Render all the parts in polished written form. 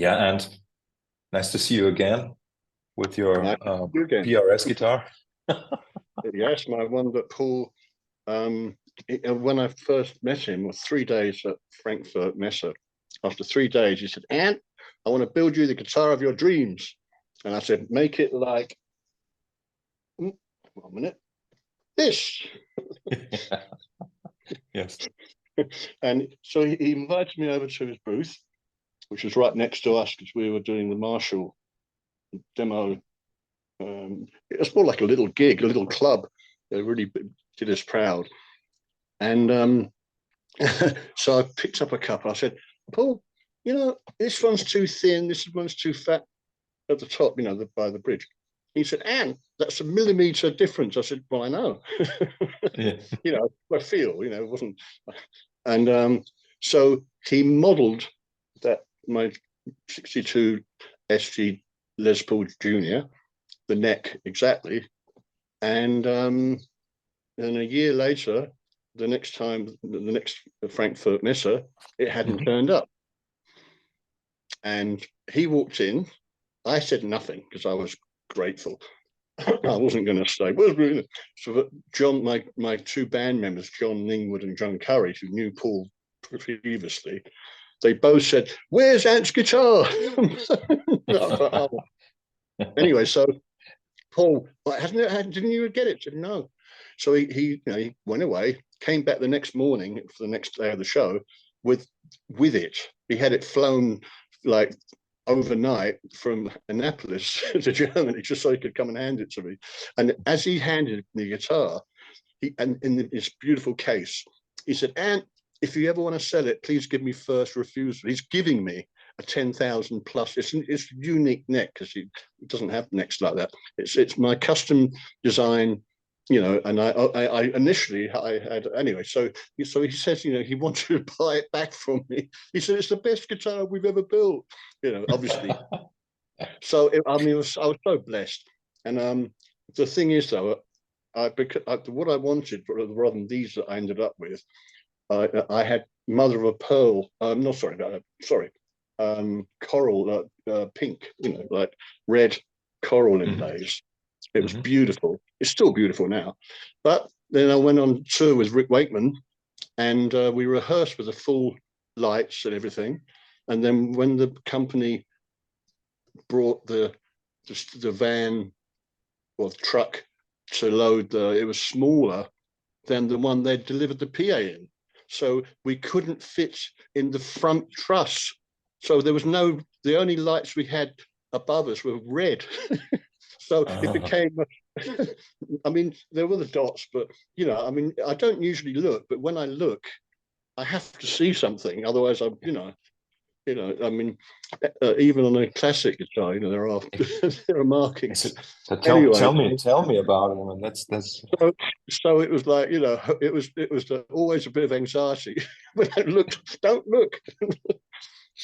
Yeah, and nice to see you again with your Nice to see you again. PRS guitar. Yes, my one that Paul, when I first met him, was 3 days at Frankfurt Messe. After 3 days, he said, "Ant, I want to build you the guitar of your dreams." And I said, "Make it like, 1 minute, this." Yes. And so he invited me over to his booth, which was right next to us because we were doing the Marshall demo. It was more like a little gig, a little club. They really did us proud. And so I picked up a couple. I said, "Paul, this one's too thin, this one's too fat at the top, by the bridge." He said, "Anne, that's a millimeter difference." I said, "Well, I know." Yeah. I feel, it wasn't. And so he modeled that my 62 SG Les Paul Jr., the neck exactly. And then a year later, the next Frankfurt Messe, it hadn't turned up. And he walked in. I said nothing because I was grateful. I wasn't going to stay. So John, my two band members, John Ningwood and John Curry, who knew Paul previously, they both said, "Where's Ant's guitar?" Thought, oh. Anyway, so Paul, didn't you get it? I said, "No." So he went away, came back the next morning for the next day of the show with it. He had it flown like overnight from Annapolis to Germany just so he could come and hand it to me. And as he handed me the guitar, and in this beautiful case, he said, "Ant, if you ever want to sell it, please give me first refusal." He's giving me a 10,000 plus. It's a unique neck because he doesn't have necks like that. It's my custom design, and I initially I had anyway. So he says, he wanted to buy it back from me. He said, "It's the best guitar we've ever built." Obviously. So I was so blessed. And the thing is, though, what I wanted rather than these that I ended up with, I had mother of pearl. No, sorry, coral, pink. Like red coral inlays. It was beautiful. It's still beautiful now. But then I went on tour with Rick Wakeman, and we rehearsed with the full lights and everything. And then when the company brought the van or the truck to load it was smaller than the one they delivered the PA in. So we couldn't fit in the front truss. So there was the only lights we had above us were red. So it became, I mean, there were the dots, but, I don't usually look, but when I look, I have to see something. Otherwise, I mean, even on a classic guitar, there are there are markings. So Anyway, tell me about it. I mean, that's so it was like, it was always a bit of anxiety when I looked. Don't look.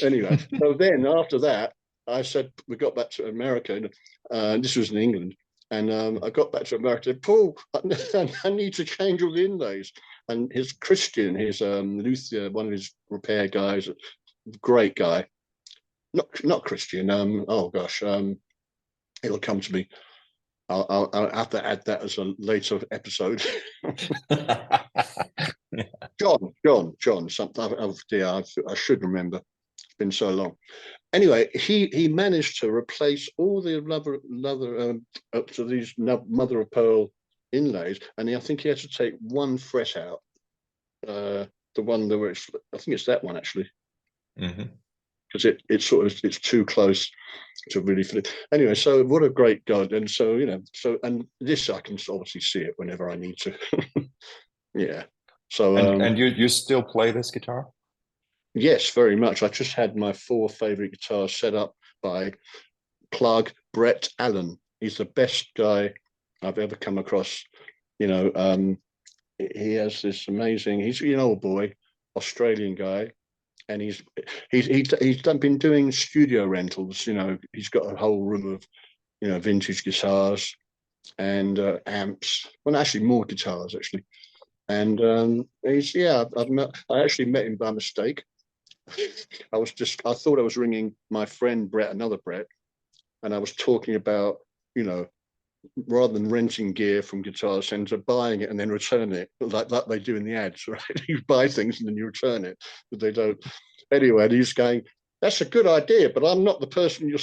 Anyway, so then after that, I said we got back to America, and this was in England, and I got back to America. "Paul, I need to change all the inlays." And his Christian, his Luther, one of his repair guys, great guy. Not Christian. Oh gosh. It'll come to me. I'll have to add that as a later episode. John. Something. Oh dear, I should remember. It's been so long. Anyway, he managed to replace all the leather up to these mother of pearl inlays, and I think he had to take one fret out. The one that I think it's that one actually. Because it's too close to really fit. Anyway, so what a great God. And so, and this I can obviously see it whenever I need to. Yeah. So and you still play this guitar? yes, very much. I just had my 4 favorite guitars set up by plug Brett Allen. He's the best guy I've ever come across. He has this amazing, he's an old boy, Australian guy, and he's been doing studio rentals. He's got a whole room of vintage guitars and amps. Well, actually, more guitars actually. And I actually met him by mistake, I thought I was ringing my friend Brett, another Brett, and I was talking about, you know, rather than renting gear from Guitar Center, buying it and then return it, like they do in the ads, right? You buy things and then you return it, but they don't. Anyway, and he's going, that's a good idea, but I'm not the person you're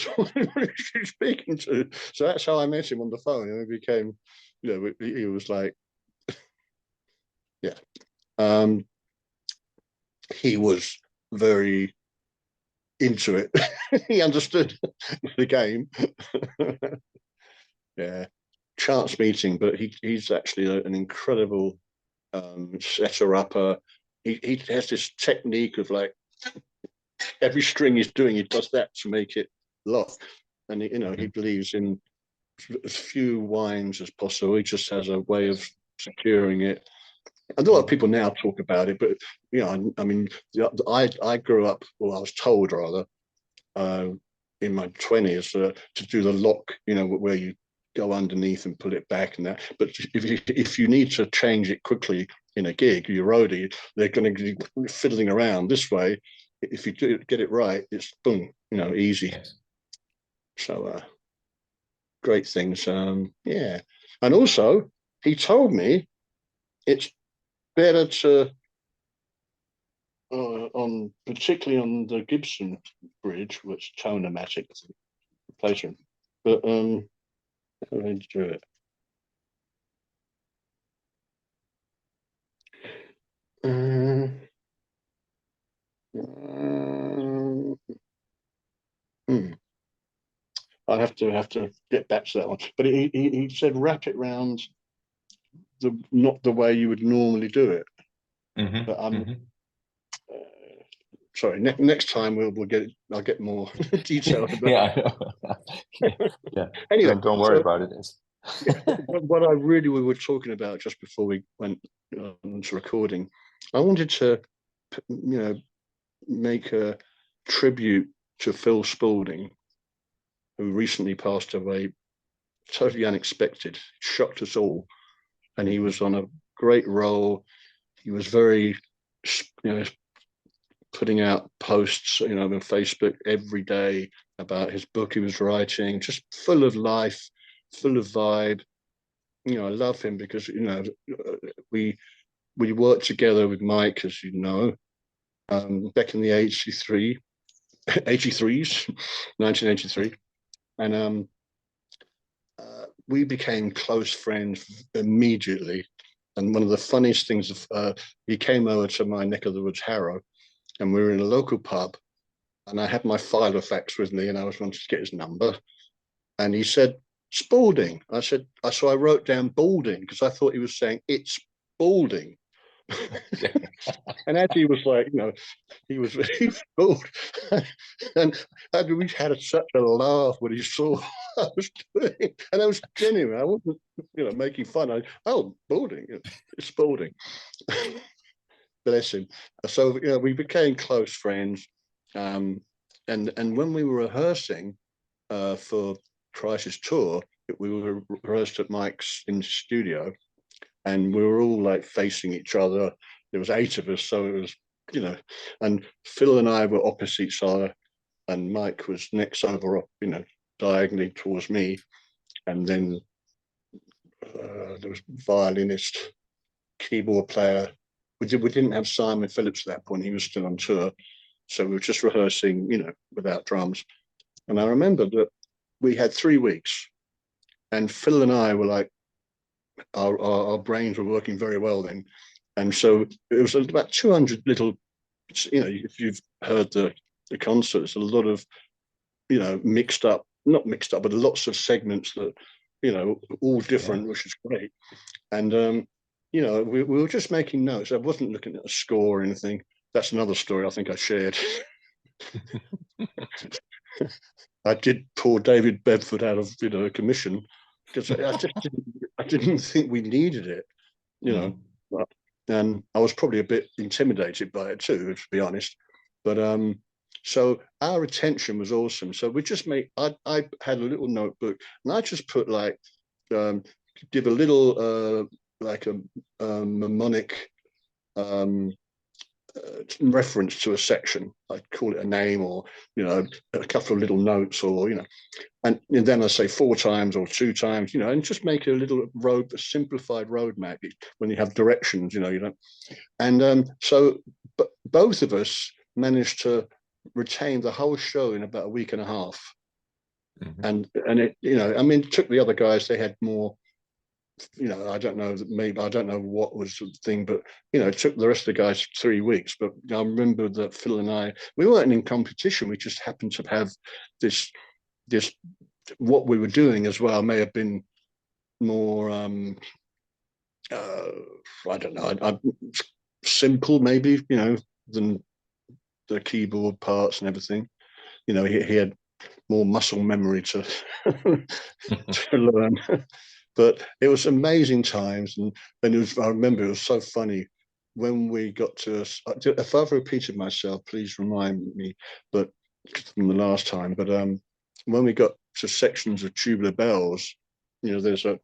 speaking to. So that's how I met him on the phone, and we became, you know, he was like, yeah. Um, he was very into it. He understood the game. Yeah, chance meeting, but he's actually an incredible setter upper. He has this technique of like every string he's doing, he does that to make it lock. And you know, he believes in as few winds as possible. He just has a way of securing it. And a lot of people now talk about it, but you know, I mean, I grew up, well, I was told rather, uh, in my 20s to do the lock, you know, where you go underneath and pull it back and that. But if you need to change it quickly in a gig, your roadie, they're going to be fiddling around this way. If you do get it right, it's boom, you know, easy. Yes. So great things. Yeah, and also he told me it's better to on particularly on the Gibson bridge, which tone-o-matic replacement. But how do I do it? Um, hmm. I have to get back to that one. But he said wrap it round the not the way you would normally do it. But I'm sorry. Next time we'll get it. I'll get more detail about. Yeah, I know. Yeah, Anyway, don't worry so about it. what I really we were talking about just before we went to recording, I wanted to, you know, make a tribute to Phil Spalding, who recently passed away, totally unexpected, shocked us all. And he was on a great roll. He was very, you know, putting out posts, you know, on Facebook every day about his book he was writing, just full of life, full of vibe. You know, I love him because, you know, we we worked together with Mike, as you know, back in the 83s, 1983. And we became close friends immediately. And one of the funniest things, he came over to my neck of the woods, Harrow, and we were in a local pub. And I had my Filofax with me, and I was wanting to get his number. And he said, Spalding. I said, so I wrote down Balding because I thought he was saying it's Balding. And Eddie was like, you know, he was very bored. And we had such a laugh when he saw what I was doing. And I was genuine. I wasn't, you know, making fun. Balding, it's Balding. Bless him. So, you know, we became close friends. And when we were rehearsing for Crisis Tour, we were rehearsed at Mike's in the studio, and we were all like facing each other. There was 8 of us, so it was, you know, and Phil and I were opposite each other, and Mike was next over, you know, diagonally towards me, and then there was violinist, keyboard player. We didn't have Simon Phillips at that point; he was still on tour, so we were just rehearsing, you know, without drums. And I remember that we had 3 weeks, and Phil and I were like, our brains were working very well then. And so it was about 200 little, you know, if you've heard the concert, it's a lot of, you know, not mixed up, but lots of segments that, you know, all different, which is great. And, you know, we were just making notes. I wasn't looking at a score or anything. That's another story I think I shared. I did pour David Bedford out of, you know, a commission because I didn't think we needed it, you know. And I was probably a bit intimidated by it too, to be honest. But so our retention was awesome. So we just I had a little notebook, and I just put like give a little like a mnemonic in reference to a section. I'd call it a name, or a couple of little notes, or and then I say 4 times or 2 times, and just make a little a simplified road map when you have directions, And so, but both of us managed to retain the whole show in about a week and a half. And it, I mean, it took the other guys, they had more, I don't know, maybe I don't know what was the thing, but it took the rest of the guys 3 weeks. But I remember that Phil and I, we weren't in competition. We just happened to have this what we were doing as well may have been more I don't know, simple maybe, than the keyboard parts and everything. He had more muscle memory to to learn. But it was amazing times, and I remember it was so funny when we got to. If I've repeated myself, please remind me. But from the last time, but when we got to sections of Tubular Bells, there's a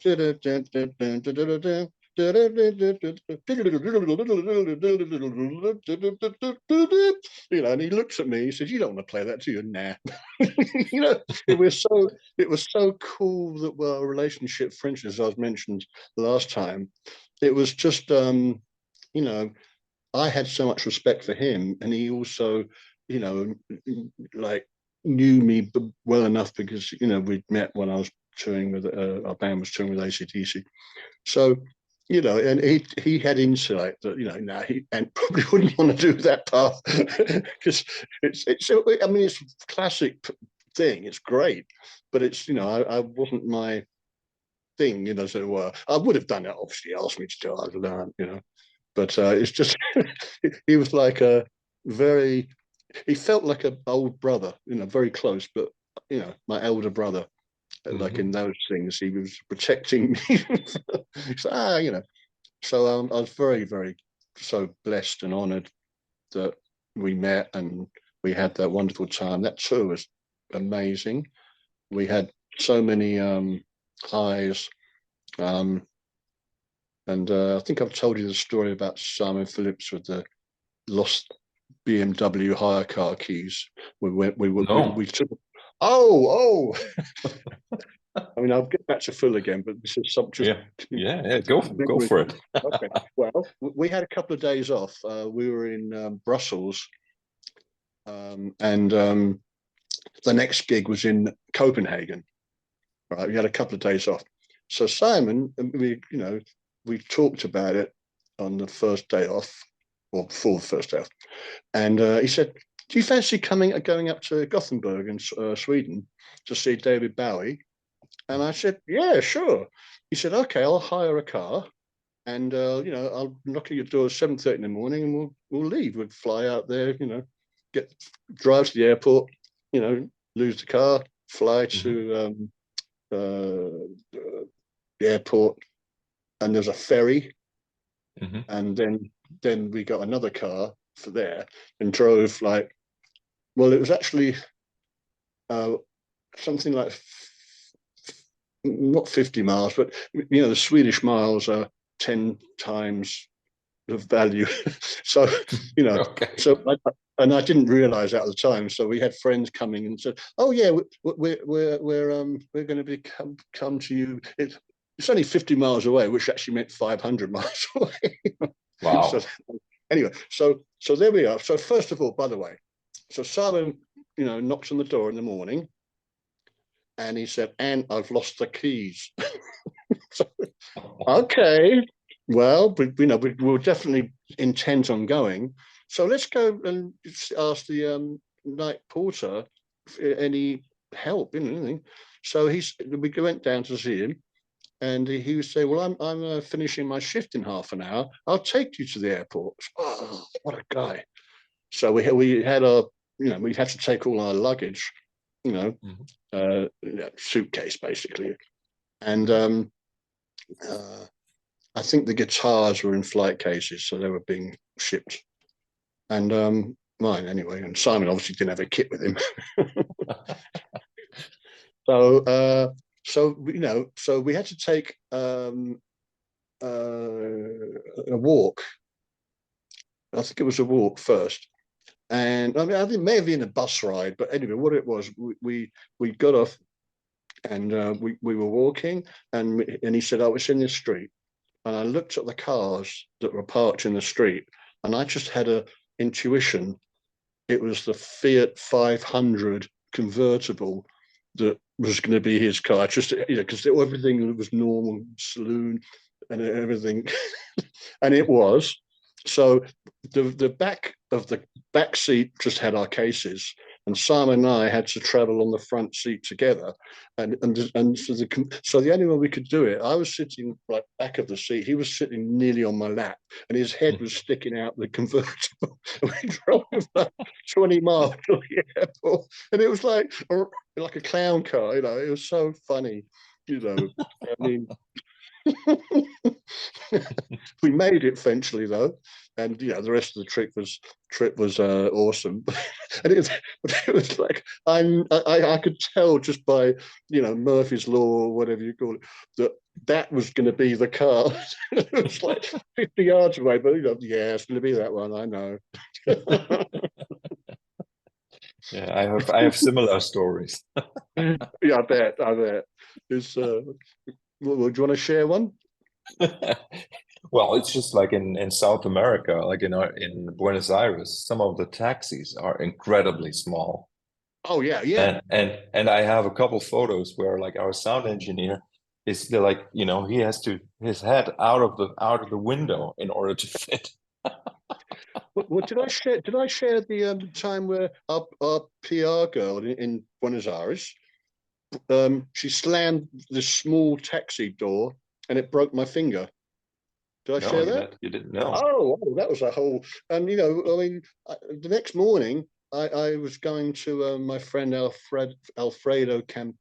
and he looks at me, he says, "You don't want to play that, do you?" Nah. it was so cool that our relationship, French, as I mentioned last time, it was just I had so much respect for him, and he also, like knew me well enough because we'd met when I was touring with our band was touring with AC/DC. So and he had insight that now he and probably wouldn't want to do that path because it's I mean it's a classic thing. It's great, but it's I wasn't my thing, so I would have done it. Obviously, asked me to do it, I'd learn, but it's just he was like a very he felt like an old brother, very close, but my elder brother. Like in those things, he was protecting me. So, so I was very, very so blessed and honoured that we met and we had that wonderful time. That tour was amazing. We had so many highs, um, and I think I've told you the story about Simon Phillips with the lost BMW hire car keys. We took. Oh, oh. I mean, I'll get back to Phil again, but this is some just yeah. Go for it. okay. Well, we had a couple of days off. We were in Brussels, and the next gig was in Copenhagen. Right, we had a couple of days off. So Simon, we talked about it on the first day off, or before the first day off, and he said, "Do you fancy going up to Gothenburg in Sweden to see David Bowie?" And I said, "Yeah, sure." He said, "Okay, I'll hire a car, and I'll knock at your door at 7:30 in the morning, and we'll leave. We'll fly out there, drive to the airport, lose the car, fly to the airport, and there's a ferry, and then we got another car for there and drove well, it was actually something like not 50 miles, but the Swedish miles are 10 times the value. So, Okay. and I didn't realize that at the time. So we had friends coming and said, "Oh yeah, we're going to come to you." It's only 50 miles away, which actually meant 500 miles away. Wow. So anyway, so there we are. So first of all, by the way, so Simon, knocks on the door in the morning, and he said, "And I've lost the keys." So, okay, well, we were definitely intent on going. So let's go and ask the night porter any help, anything. So we went down to see him, and he would say, "Well, I'm finishing my shift in half an hour. I'll take you to the airport." Oh, what a guy! So we had we had to take all our luggage, suitcase basically, and I think the guitars were in flight cases, so they were being shipped. And mine anyway. And Simon obviously didn't have a kit with him. So we had to take a walk I think it was a walk first. And I mean, I think it may have been a bus ride, but anyway, what it was, we got off and we were walking, and he said, "Oh, it's in this street." And I looked at the cars that were parked in the street, and I just had a intuition. It was the Fiat 500 convertible that was going to be his car. Just because everything was normal, saloon, and everything, and it was. So the back of the back seat just had our cases, and Simon and I had to travel on the front seat together, and so the only way we could do it, I was sitting right back of the seat, he was sitting nearly on my lap, and his head was sticking out the convertible. We drove like 20 miles to the airport, and it was like a clown car, It was so funny, I mean. We made it eventually though, and the rest of the trip was awesome. And it was like I could tell just by Murphy's law or whatever you call it that was going to be the car. It was like 50 yards away, but yeah, it's going to be that one. I know. Yeah, I have similar stories. Yeah, I bet. Is would you want to share one? Well, it's just like in South America, like in Buenos Aires, some of the taxis are incredibly small. Oh yeah, yeah. And I have a couple photos where like our sound engineer is still like, he has to his head out of the window in order to fit. What did I share? Did I share the time where our PR girl in Buenos Aires, she slammed this small taxi door and it broke my finger. Did I No, share that? you didn't know. That was a whole. And I mean, the next morning I was going to my friend Alfredo Camp.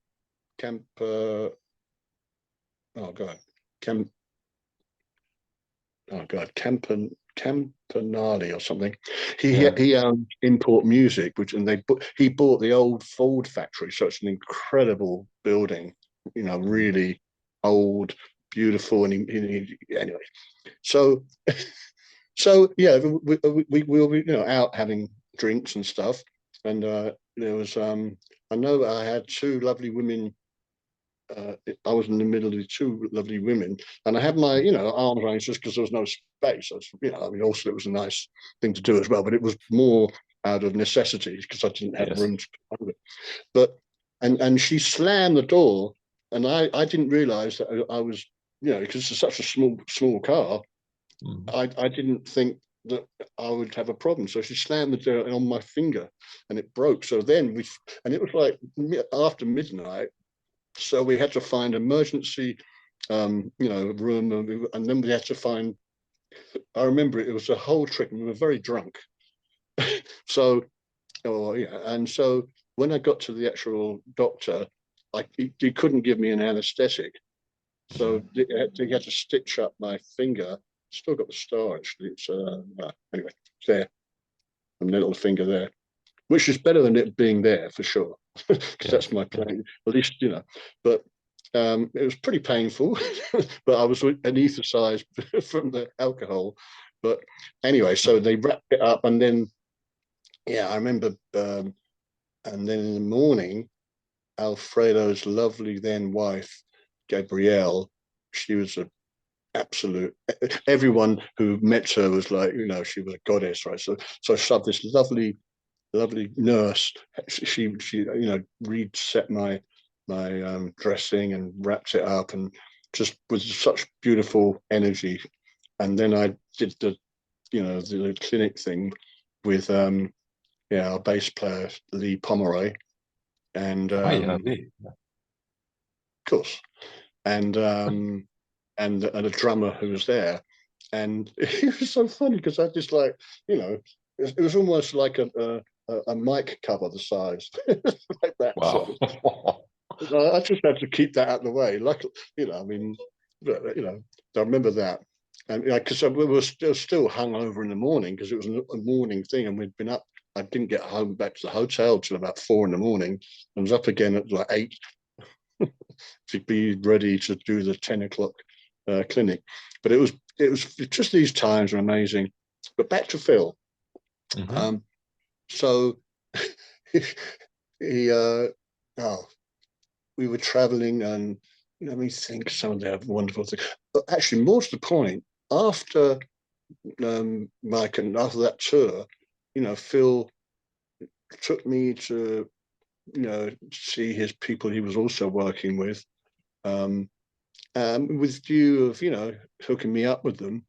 Oh God, Camp. Oh God, Campanale or something. He Yeah. he import music, he bought the old Ford factory, so it's an incredible building. Really old, beautiful, and anyway. So yeah, we will be out having drinks and stuff, and there was I know I had two lovely women. I was in the middle of two lovely women, and I had my arms around just because there was no space. I mean, also it was a nice thing to do as well, but it was more out of necessity because I didn't have Yes. room to put it. But and she slammed the door, and I didn't realise that I was because it's such a small car. Mhm. I didn't think that I would have a problem. So she slammed the door on my finger, and it broke. So then and it was like after midnight, so we had to find emergency, room, and then we had to find. I remember it was a whole trick. We were very drunk, so yeah, and so when I got to the actual doctor, he couldn't give me an anaesthetic, so they had to stitch up my finger. Still got the star actually. It's anyway, it's there, a little finger there, which is better than it being there for sure, because Yeah. that's my plan. At least But it was pretty painful, but I was anaesthetized from the alcohol. But anyway, so they wrapped it up, and then I remember, and then in the morning, Alfredo's lovely then wife, Gabrielle, she was a absolute. Everyone who met her was like, she was a goddess, right? So I shoved this lovely nurse. She reset my dressing and wrapped it up, and just with such beautiful energy. And then I did the clinic thing with our bass player Lee Pomeroy, and Oh yeah, of course, and a drummer who was there, and it was so funny because I just it was almost like a mic cover the size like that. So wow. I just had to keep that out of the way. Like I mean, I remember that, and because we were still hung over in the morning because it was a morning thing, and we'd been up. I didn't get home back to the hotel till about 4 in the morning. I was up again at like 8 to be ready to do the 10 o'clock clinic. But it was just these times are amazing. But back to Phil. Hmm. So he oh, we were traveling, and let me think some of the wonderful things. But actually, more to the point, after Mike and after that tour, Phil took me to see his people he was also working um, with view of hooking me up with them.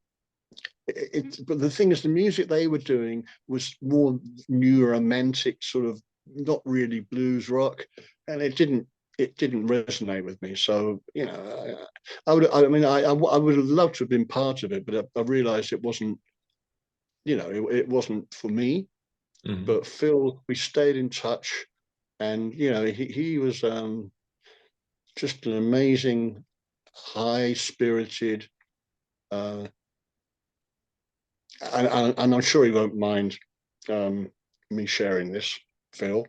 But the thing is, the music they were doing was more new romantic, sort of not really blues rock, and it didn't resonate with me. So I would have loved to have been part of it, but I realised it wasn't it wasn't for me. Hmm. But Phil, we stayed in touch, and he was just an amazing, high spirited, uh, and I'm sure he won't mind um, me sharing this, Phil.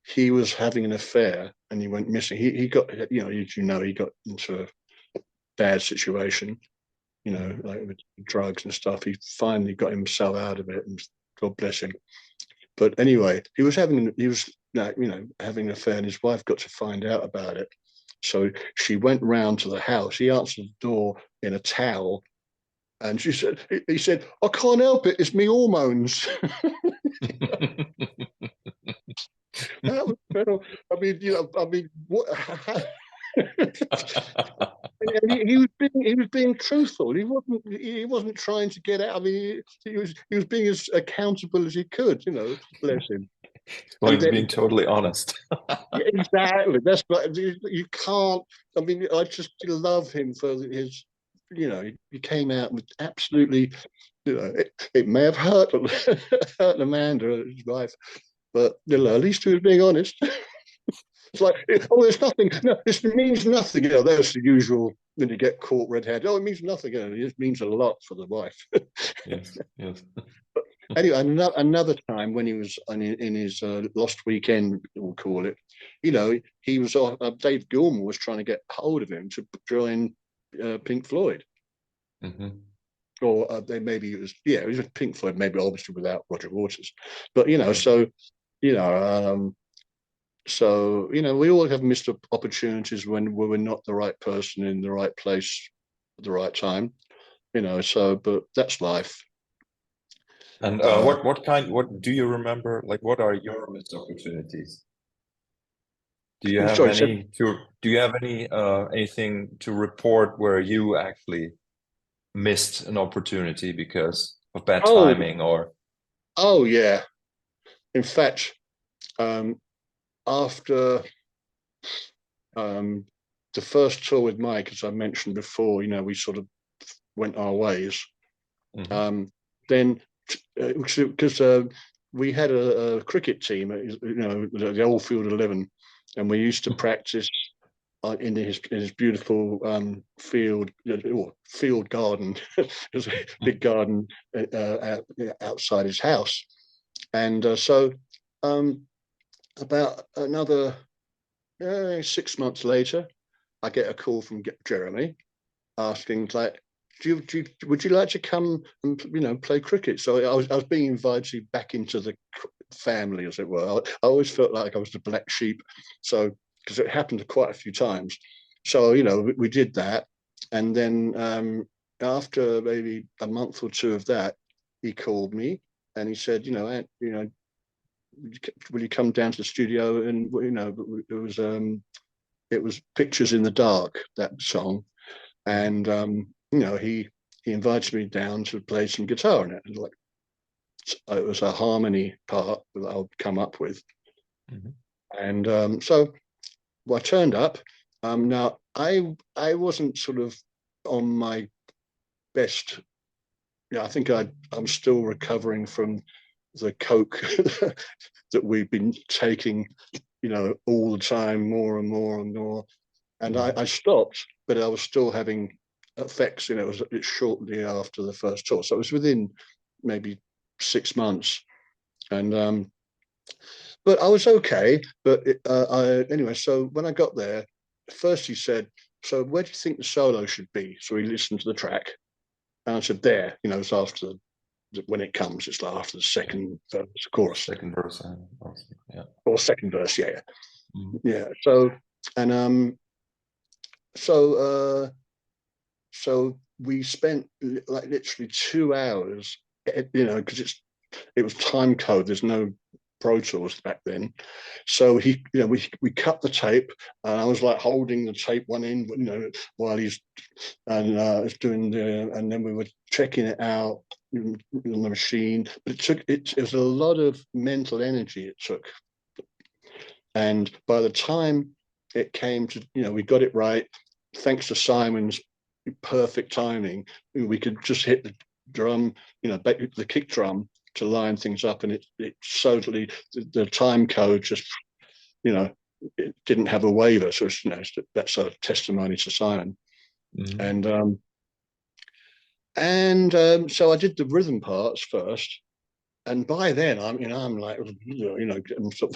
He was having an affair and he went missing. He got, he got into a bad situation, Hmm. like with drugs and stuff. He finally got himself out of it, and God bless him. But anyway, he was having an affair, and his wife got to find out about it. So she went round to the house. He answered the door in a towel, and he said, "I can't help it. It's me hormones." That was Phil. What? And he was being truthful. He wasn't trying to get out. I mean, he was being as accountable as he could. Bless him. Well, And he's then being totally honest. yeah, exactly. That's what you can't. I mean, I just love him for his. He came out with absolutely. It may have hurt hurt Amanda, his wife, but at least he was being honest. It's like, oh, there's nothing. No, this means nothing. That's the usual when you get caught red-handed. Oh, it means nothing. It just means a lot for the wife. Yes, yes. Anyway, another time when he was in his lost weekend, we'll call it, he was Dave Gilmour was trying to get hold of him to join Pink Floyd, Hmm. or maybe it was Pink Floyd, maybe obviously without Roger Waters, but Yeah. you know, um, we all have missed opportunities when we're not the right person in the right place at the right time, but that's life. And Uh, what do you remember? Like, what are your missed opportunities? Do you have sorry, so anything to report where you actually missed an opportunity because of bad oh timing or oh yeah. In fact, um, after um, the first tour with Mike, as I mentioned before, we sort of went our ways. Mhm. Um, then, because we had a cricket team, the Oldfield 11, and we used to practice in his beautiful field or field garden. There's a big garden outside his house, and so um, about another 6 months later, I get a call from Jeremy asking like, would you like to come and play cricket? So I was being invited back into the family, as it were. I always felt like I was the black sheep, so because it happened quite a few times. So we did that, and then after maybe a month or two of that, he called me and he said, Ant, will you come down to the studio? And it was Pictures in the Dark, that song, Mhm. and he invited me down to play some guitar in it. And like it was a harmony part that I'll come up with, Mhm. and so I turned up. Now I wasn't sort of on my best. I think I'm still recovering from the coke that we've been taking, all the time, more and more and more. And I Mhm. stopped, but I was still having effects. It's shortly after the first tour, so it was within maybe 6 months. And but I was okay. But anyway, so when I got there, first he said, "So where do you think the solo should be?" So he listened to the track, and I said, "There." It's after when it comes, it's like after the second verse, chorus, second verse. Yeah. or second verse. Yeah, Mm. yeah. So and so so we spent like literally 2 hours, because it was time code. There's no Pro Tools back then. So we cut the tape, and I was like holding the tape one end, while he's doing and then we were checking it out on the machine. But it was a lot of mental energy it took, and by the time it came to, we got it right, thanks to Simon's perfect timing, we could just hit the drum, the kick drum to line things up, and it totally, the time code just, it didn't have a waiver. So that's a testimony to Simon. Mm. And so I did the rhythm parts first, and by then I'm like, I'm sort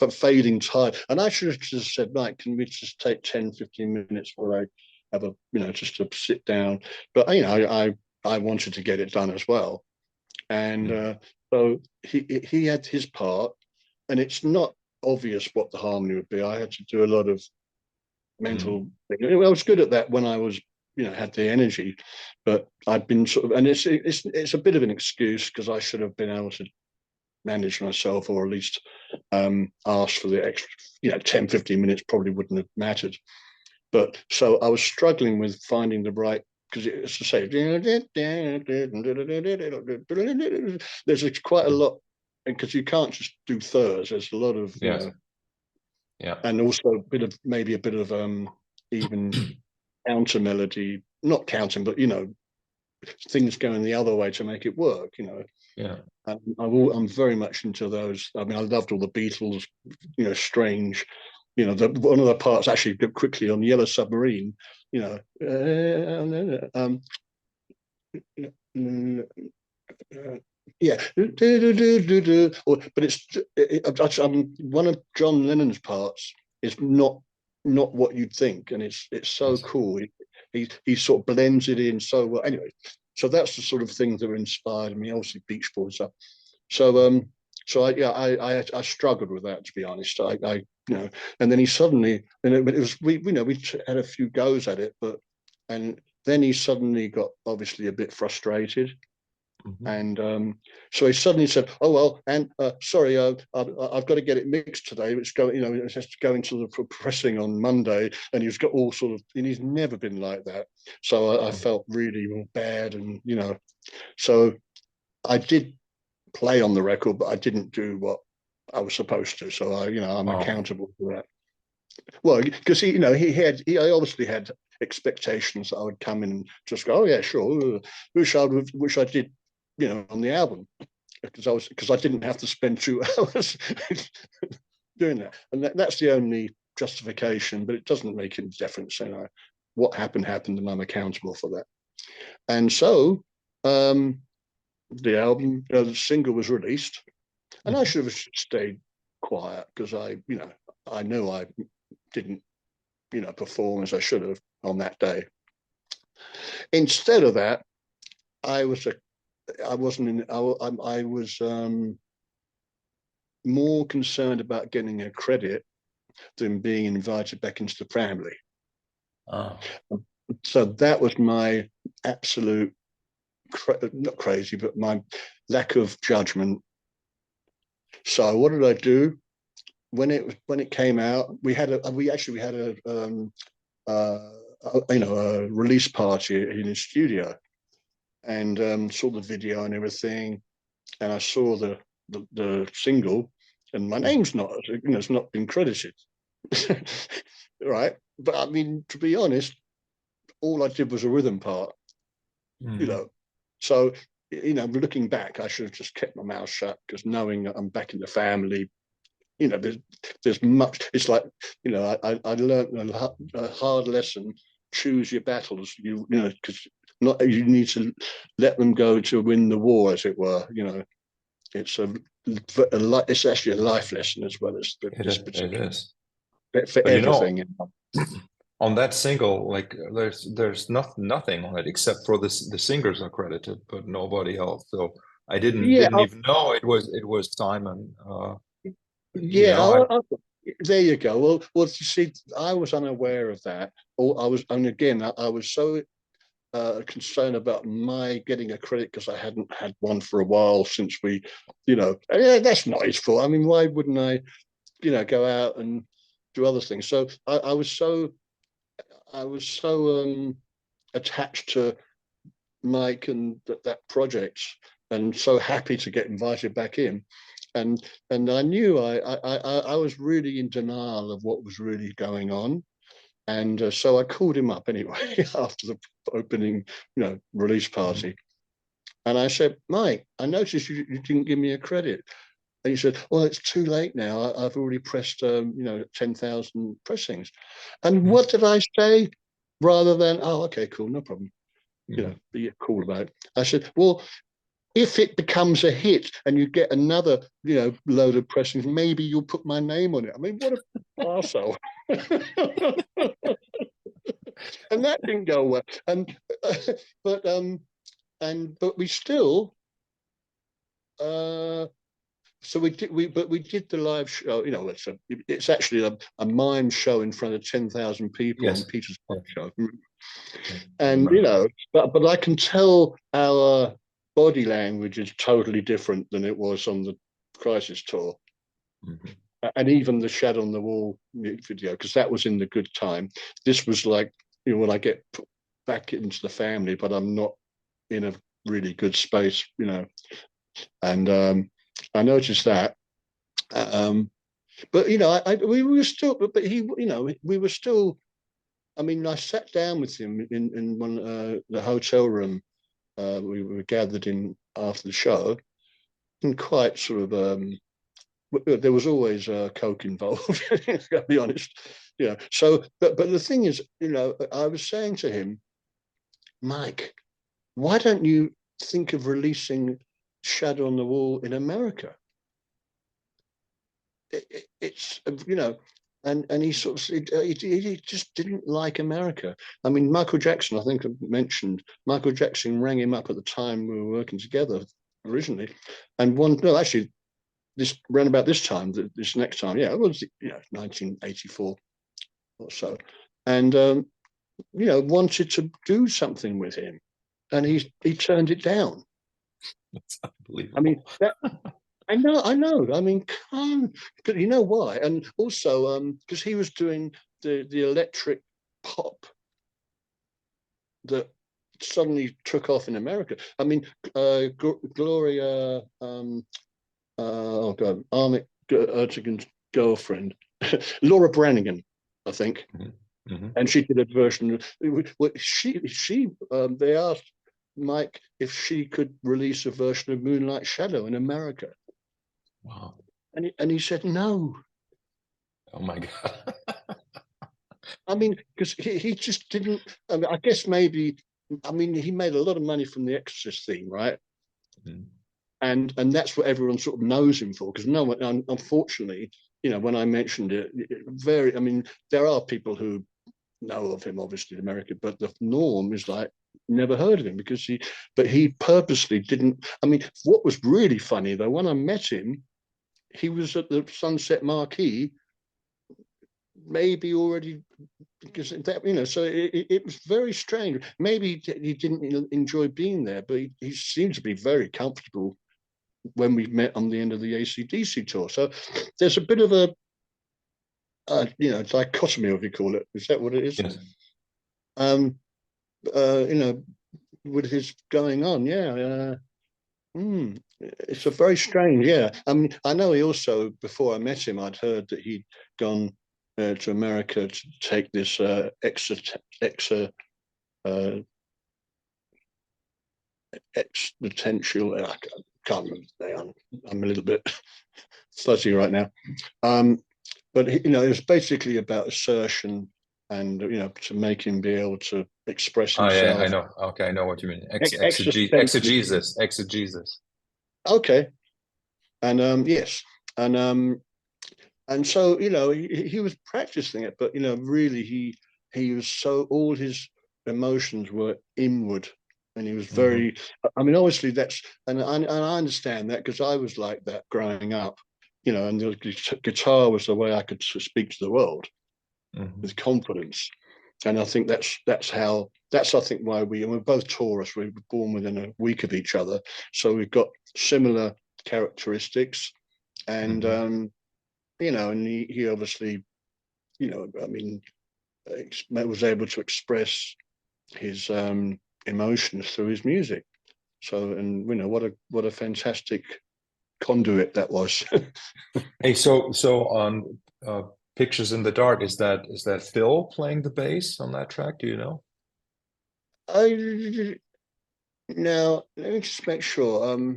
of fading tired, and I should have just said, Mike, can we just take 10-15 minutes where I have just to sit down? But I wanted to get it done as well. And so he had his part, and it's not obvious what the harmony would be. I had to do a lot of mental thing. I was good at that when I was, had the energy, but I'd been sort of, and it's a bit of an excuse, because I should have been able to manage myself, or at least ask for the extra, 10-15 minutes probably wouldn't have mattered. But so I was struggling with finding the right, because it's to say, there's quite a lot, because you can't just do thirds. There's a lot of, Yes. Yeah. and also maybe a bit of even counter melody, not counting, but things going the other way to make it work. Yeah. I'm very much into those. I mean, I loved all the Beatles, Strange. One of the parts actually quickly on Yellow Submarine. Yeah, but one of John Lennon's parts is not what you'd think, and it's so Yes. cool. He sort of blends it in so well. Anyway, so that's the sort of things that inspired me. Obviously, Beach Boys stuff. So I struggled with that, to be honest. And then he suddenly, and it was we had a few goes at it, and then he suddenly got obviously a bit frustrated, and so he suddenly said, "Oh well, and sorry, I've got to get it mixed today. It's going, it has to go into the pressing on Monday." And he's got all sort of, and he's never been like that. So I felt really bad, and so I did play on the record, but I didn't do what I was supposed to. So I'm Oh. accountable for that. Well, because he obviously had expectations that I would come in and just go, "Oh yeah, sure," which I did, on the album, because I didn't have to spend 2 hours doing that, and that's the only justification. But it doesn't make any difference. What happened happened, and I'm accountable for that. And so the album, the single was released, and I should have stayed quiet, because I knew I didn't, perform as I should have on that day. Instead of that, I was a, I wasn't in. I was more concerned about getting a credit than being invited back into the family. Oh. So that was my absolute, not crazy, but my lack of judgment. So what did I do? When it came out, we actually had a release party in his studio, and saw the video and everything, and I saw the single, and my name's not, it's not been credited, right? But I mean, to be honest, all I did was a rhythm part, you know. So looking back, I should have just kept my mouth shut, because knowing that I'm back in the family, there's much. It's like, I learned a hard lesson: choose your battles. Because not, you need to let them go to win the war, as it were. It's it's actually a life lesson, as well as It this it particular, is. for But everything. on that single, like there's nothing on it except for this the singers are credited, but nobody else. So I Yeah, didn't even know it was Simon. You yeah. know, I There you go. Well, you see, I was unaware of that. Or I was, and again, I was so concerned about my getting a credit because I hadn't had one for a while since we, yeah, that's not his fault. I mean, why wouldn't I, go out and do other things? So I was so attached to Mike and that project, and so happy to get invited back in. And I knew I was really in denial of what was really going on, and so I called him up anyway after the opening, release Mhm. party, and I said, Mike, I noticed you didn't give me a credit. And he said, well, it's too late now. I've already pressed, 10,000 pressings. And Mhm. what did I say? Rather than, oh, okay, cool, no problem. Mhm. Be cool about it. I said, well, if it becomes a hit and you get another, load of pressings, maybe you'll put my name on it. I mean, what a arsehole. And that didn't go well. And but but we still uh so we did the live show. It's actually a mime show in front of 10,000 people on Yes, Peter's Pop yes, Show. I And remember. but I can tell our body language is totally different than it was on the Crisis tour, Mhm. and even the Shadow on the Wall video, because that was in the good time. This was like, when I get put back into the family, but I'm not in a really good space, and I noticed that. Um, but we were still, but he, we were still. I mean, I sat down with him in one the hotel room we were gathered in after the show, and quite sort of there was always coke involved. To be honest, So, but the thing is, I was saying to him, Mike, why don't you think of releasing Shadow on the Wall in America? It's and he sort of he just didn't like America. I mean, Michael Jackson, I think I mentioned, Michael Jackson rang him up at the time we were working together originally, and one no actually this ran about this time, this next time, yeah, it was 1984 or so, and wanted to do something with him, and he turned it down. It's I mean, unbelievable. that I know. I mean, come, because you know why, and also because he was doing the electric pop that suddenly took off in America. I mean, Gloria, oh god, Armitt Ertegun's girlfriend, Laura Branigan, I think, Mhm. Mhm. and she did a version. She they asked Mike if she could release a version of Moonlight Shadow in America, Wow. and he said no. Oh my God. I mean, because he just didn't. I mean, I guess maybe. I mean, he made a lot of money from the Exorcist theme, right? Mhm. And that's what everyone sort of knows him for. Because no one, unfortunately, when I mentioned it, very. I mean, there are people who know of him, obviously, in America, but the norm is like never heard of him because but he purposely didn't. I mean, what was really funny though, when I met him, he was at the Sunset Marquee, maybe already because that so it was very strange. Maybe he didn't enjoy being there, but he seemed to be very comfortable when we met on the end of the ACDC tour. So there's a bit of a dichotomy, if you call it. Is that what it is? Yes. Um, you know, with his going on, yeah. It's a very strange, yeah. I mean, I know he also, before I met him, I'd heard that he'd gone to America to take this uh, existential. I can't remember. I'm a little bit fuzzy right now. Um, but it was basically about assertion and to make him be able to express Oh yeah, I himself. know. Okay, I know what you mean. Existential. Exegesis. Okay, and yes, and so he was practicing it, but really he was so, all his emotions were inward, and he was Hmm. very, I mean, obviously that's, and I understand that because I was like that growing up, you know, and the guitar was the way I could speak to the world Hmm. with confidence. And I think that's how, that's I think why and we're both Taurus. We were born within a week of each other, so we've got similar characteristics. And Hmm. you know, and he obviously, you know, I mean, was able to express his emotions through his music. So, and you know, what a fantastic conduit that was. Hey, so on Pictures in the Dark, is that Phil playing the bass on that track? Do you know? I now let me just make sure.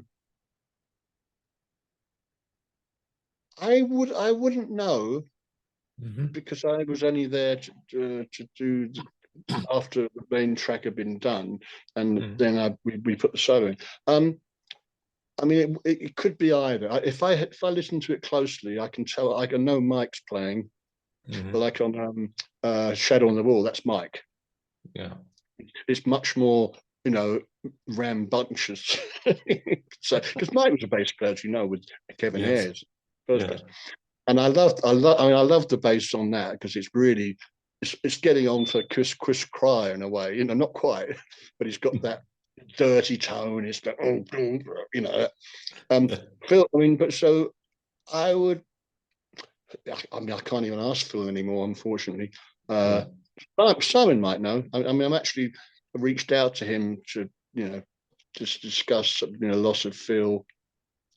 I wouldn't know Hmm. because I was only there to do after the main track had been done, and Hmm. then we put the solo in. I mean, it could be either. If I listen to it closely, I can tell. I can know Mike's playing, Hmm. like on Shadow on the Wall. That's Mike. Yeah. It's much more, you know, rambunctious. So because Mike was a bass player, as you know, with Kevin Yes. Ayres, first Yeah. place. And I love the bass on that because it's really, it's getting on for Chris Cry in a way, you know, not quite, but he's got that dirty tone. It's like, oh, you know, um, Phil. I mean, but so I would, I mean, I can't even ask Phil anymore, unfortunately. Uh, Yeah. Simon might know. I mean, I'm actually reached out to him to, you know, just discuss, you know, loss of Phil,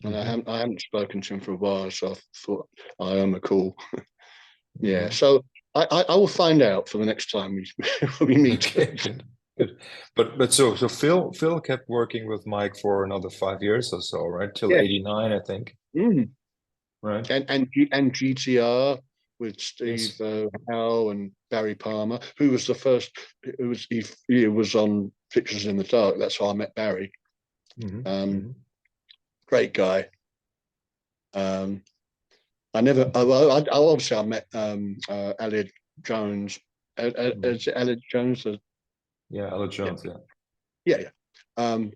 and Hmm. I haven't spoken to him for a while, so I thought I owe him a call. Yeah, Hmm. so I will find out for the next time we meet. Okay, good. Good. But so Phil kept working with Mike for another 5 years or so, right? Till Yeah. 89, I think. Mm. Right? And GTR with Steve Yes. Howe and Barry Palmer, who was the first. He was on Pictures in the Dark. That's how I met Barry. Hmm. Um, Hmm. Great guy. Um, I never. I obviously I met Elliot Jones. Hmm. Is it Elliot Jones? Yeah, Ella Yeah, Jones, yeah. yeah, yeah. Um,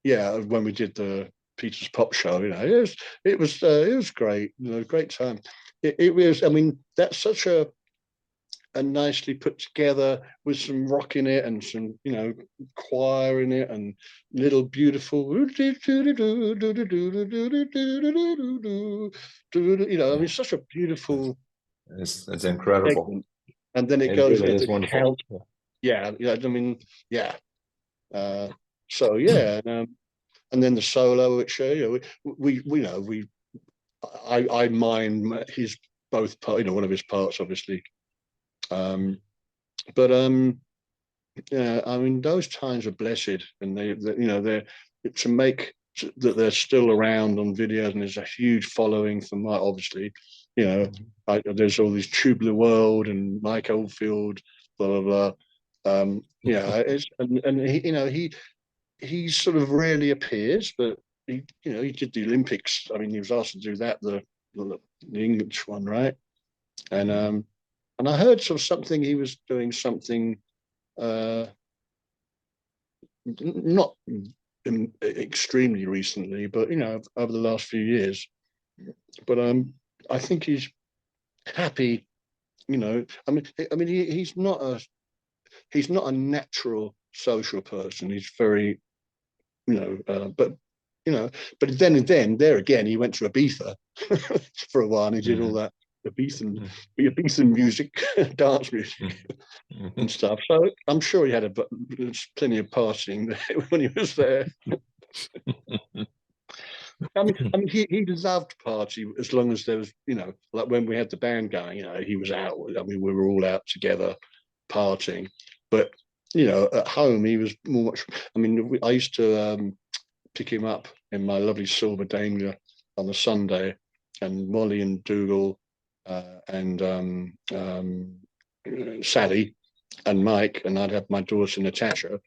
yeah, when we did the Peter's Pop Show, you know, it was great, you know, great time. It was. I mean, that's such a nicely put together with some rock in it and some, you know, choir in it and little beautiful, you know, I mean, Yeah. such a beautiful It's incredible. segment. And then it It goes really into is wonderful. count. Yeah, yeah. I mean, yeah. Uh, so yeah, and then the solo, which you know, we you know we I mine his both part, you know, one of his parts, obviously. Um, but yeah, I mean, those times are blessed, and you know, they're to make that they're still around on videos, and there's a huge following for Mike. Obviously, you know, Mhm. there's all these Tubular World and Mike Oldfield, blah blah blah. Yeah, it's and he, you know, he sort of rarely appears, but he, you know, he did the Olympics. I mean, he was asked to do that, the English one, right? And Mhm. and I heard sort of something he was doing something uh, not extremely recently, but you know, over the last few years. But I think he's happy. You know, I mean, he's not a natural social person. He's very, you know, but you know, but then there again, he went to Ibiza for a while and he did all Mhm. that Ibizan, Mhm. Ibizan music, dance music and Mhm. stuff. So I'm sure he had plenty of partying there when he was there. I mean, he loved party as long as there was, you know, like when we had the band going, you know, he was out. I mean, we were all out together partying, but you know, at home he was more much. I mean, I used to pick him up in my lovely silver Daimler on a Sunday, and Molly and Dougal and Sally and Mike, and I'd have my daughter Natasha,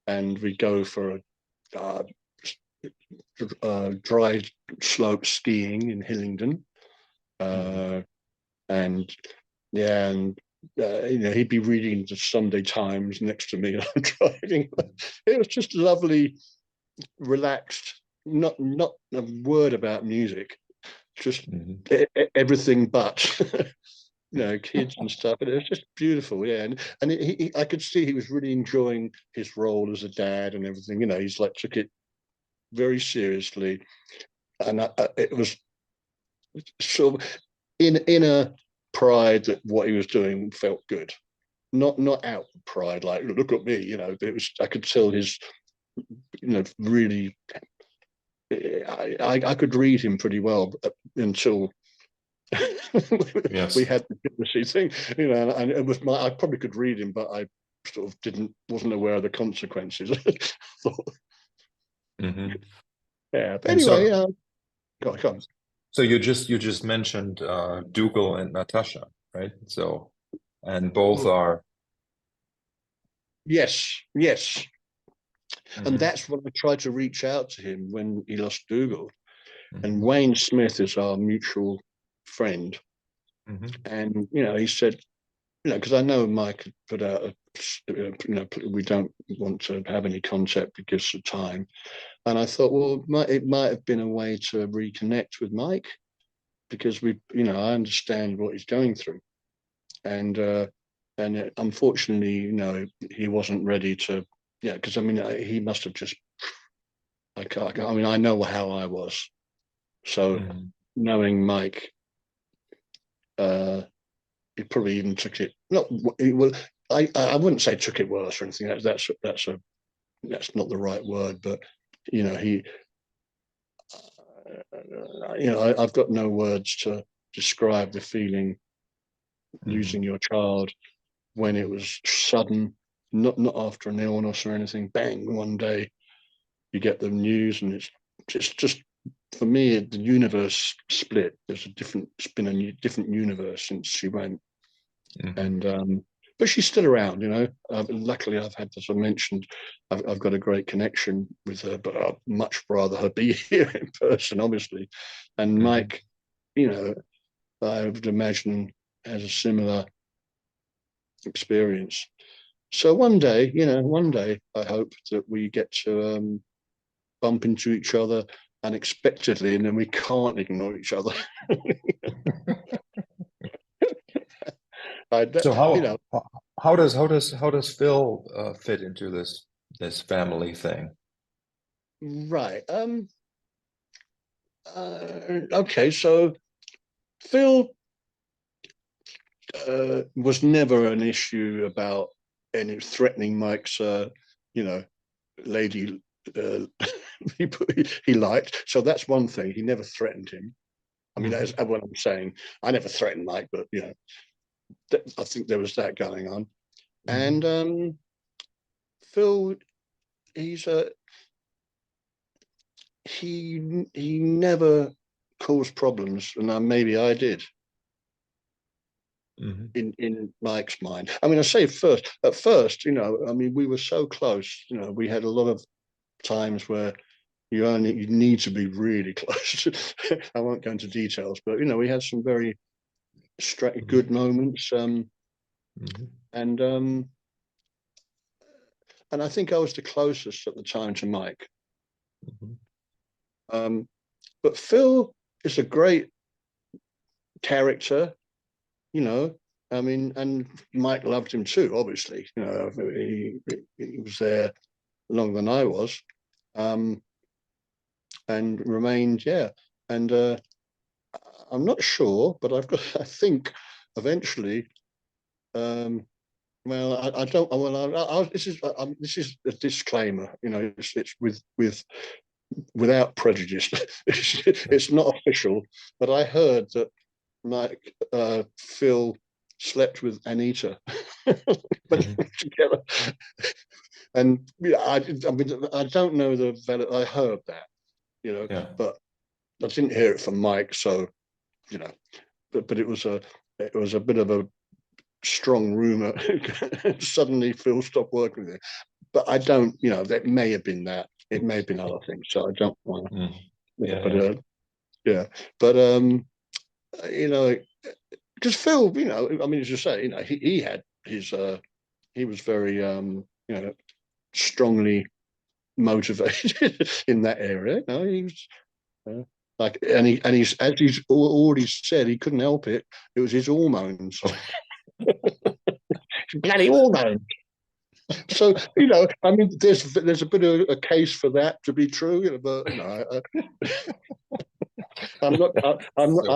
and we'd go for uh, dry slope skiing in Hillingdon. Mhm. And yeah, and he'd be reading the Sunday Times next to me and I'm driving. It was just lovely, relaxed, not a word about music, just Mhm. everything but kids and stuff. And it was just beautiful, yeah. And I could see he was really enjoying his role as a dad and everything. He's like took it very seriously, and it was sort of in a pride that what he was doing felt good. Not out pride, like look at me, But it was, I could tell his, really. I could read him pretty well until we Yes. had the privacy thing, and it was I probably could read him, but I sort of wasn't aware of the consequences. Hmm. Yeah, but And anyway, so, go on. so you just mentioned Dougal and Natasha, right? So, and both are. Yes, yes, and Hmm. that's when I tried to reach out to him when he lost Dougal. And Hmm. Wayne Smith is our mutual friend, Hmm. and he said, because I know Mike had put out we don't want to have any contact because of time. And I thought, well, it might have been a way to reconnect with Mike because I understand what he's going through, and unfortunately, he wasn't ready to, yeah, because I mean, he must have just, I mean, I know how I was, so Hmm. knowing Mike, uh, he probably even took it not well. I wouldn't say took it worse or anything. That's not the right word, but he I've got no words to describe the feeling losing Hmm. your child when it was sudden, not after an illness or anything. Bang, one day you get the news, and it's just for me the universe split. It's been a different universe since she went, Hmm. and but she's still around. Luckily, I've had, as I mentioned, I've got a great connection with her, but I'd much rather her be here in person, obviously. And Hmm. Mike, I would imagine has a similar experience. So one day, I hope that we get to bump into each other unexpectedly, and then we can't ignore each other. I, So you know, how does Phil fit into this family thing? right. Okay, so Phil was never an issue about any threatening Mike's, lady uh, he liked. So that's one thing. He never threatened him. I mean, that's Hmm. what I'm saying. I never threatened Mike, but I think there was that going on. And Hmm. Phil, he's a he never caused problems, and maybe I did Hmm. in Mike's mind. I mean, I say at first, I mean, we were so close. We had a lot of times where you need to be really close. I won't go into details, but we had some very good moments, Hmm. and um, and I think I was the closest at the time to Mike. Hmm. Um, but Phil is a great character, you know. I mean, and Mike loved him too. Obviously, he was there longer than I was, um, and remained, yeah. And I'm not sure, but I think eventually. Well, I don't. Well, this is a disclaimer. It's without prejudice. It's not official, but I heard that Mike Phil slept with Anita when they Hmm. were together, and I mean, I don't know I heard that, Yeah. but I didn't hear it from Mike, so you know, but it was a bit of a strong rumor. Suddenly, Phil stopped working there, but I don't. That may have been that. It may have been other things. So I don't want to. Mm. Yeah, Yeah, but yeah. yeah, but you know, because Phil, you know, I mean, as you say, you know, he had his he was very you know, strongly motivated in that area. You know, he was like, he's, as he's already said, he couldn't help it. It was his hormones, bloody hormones. So you know, I mean, there's a bit of a case for that to be true, you know, but you know, I'm not, So funny.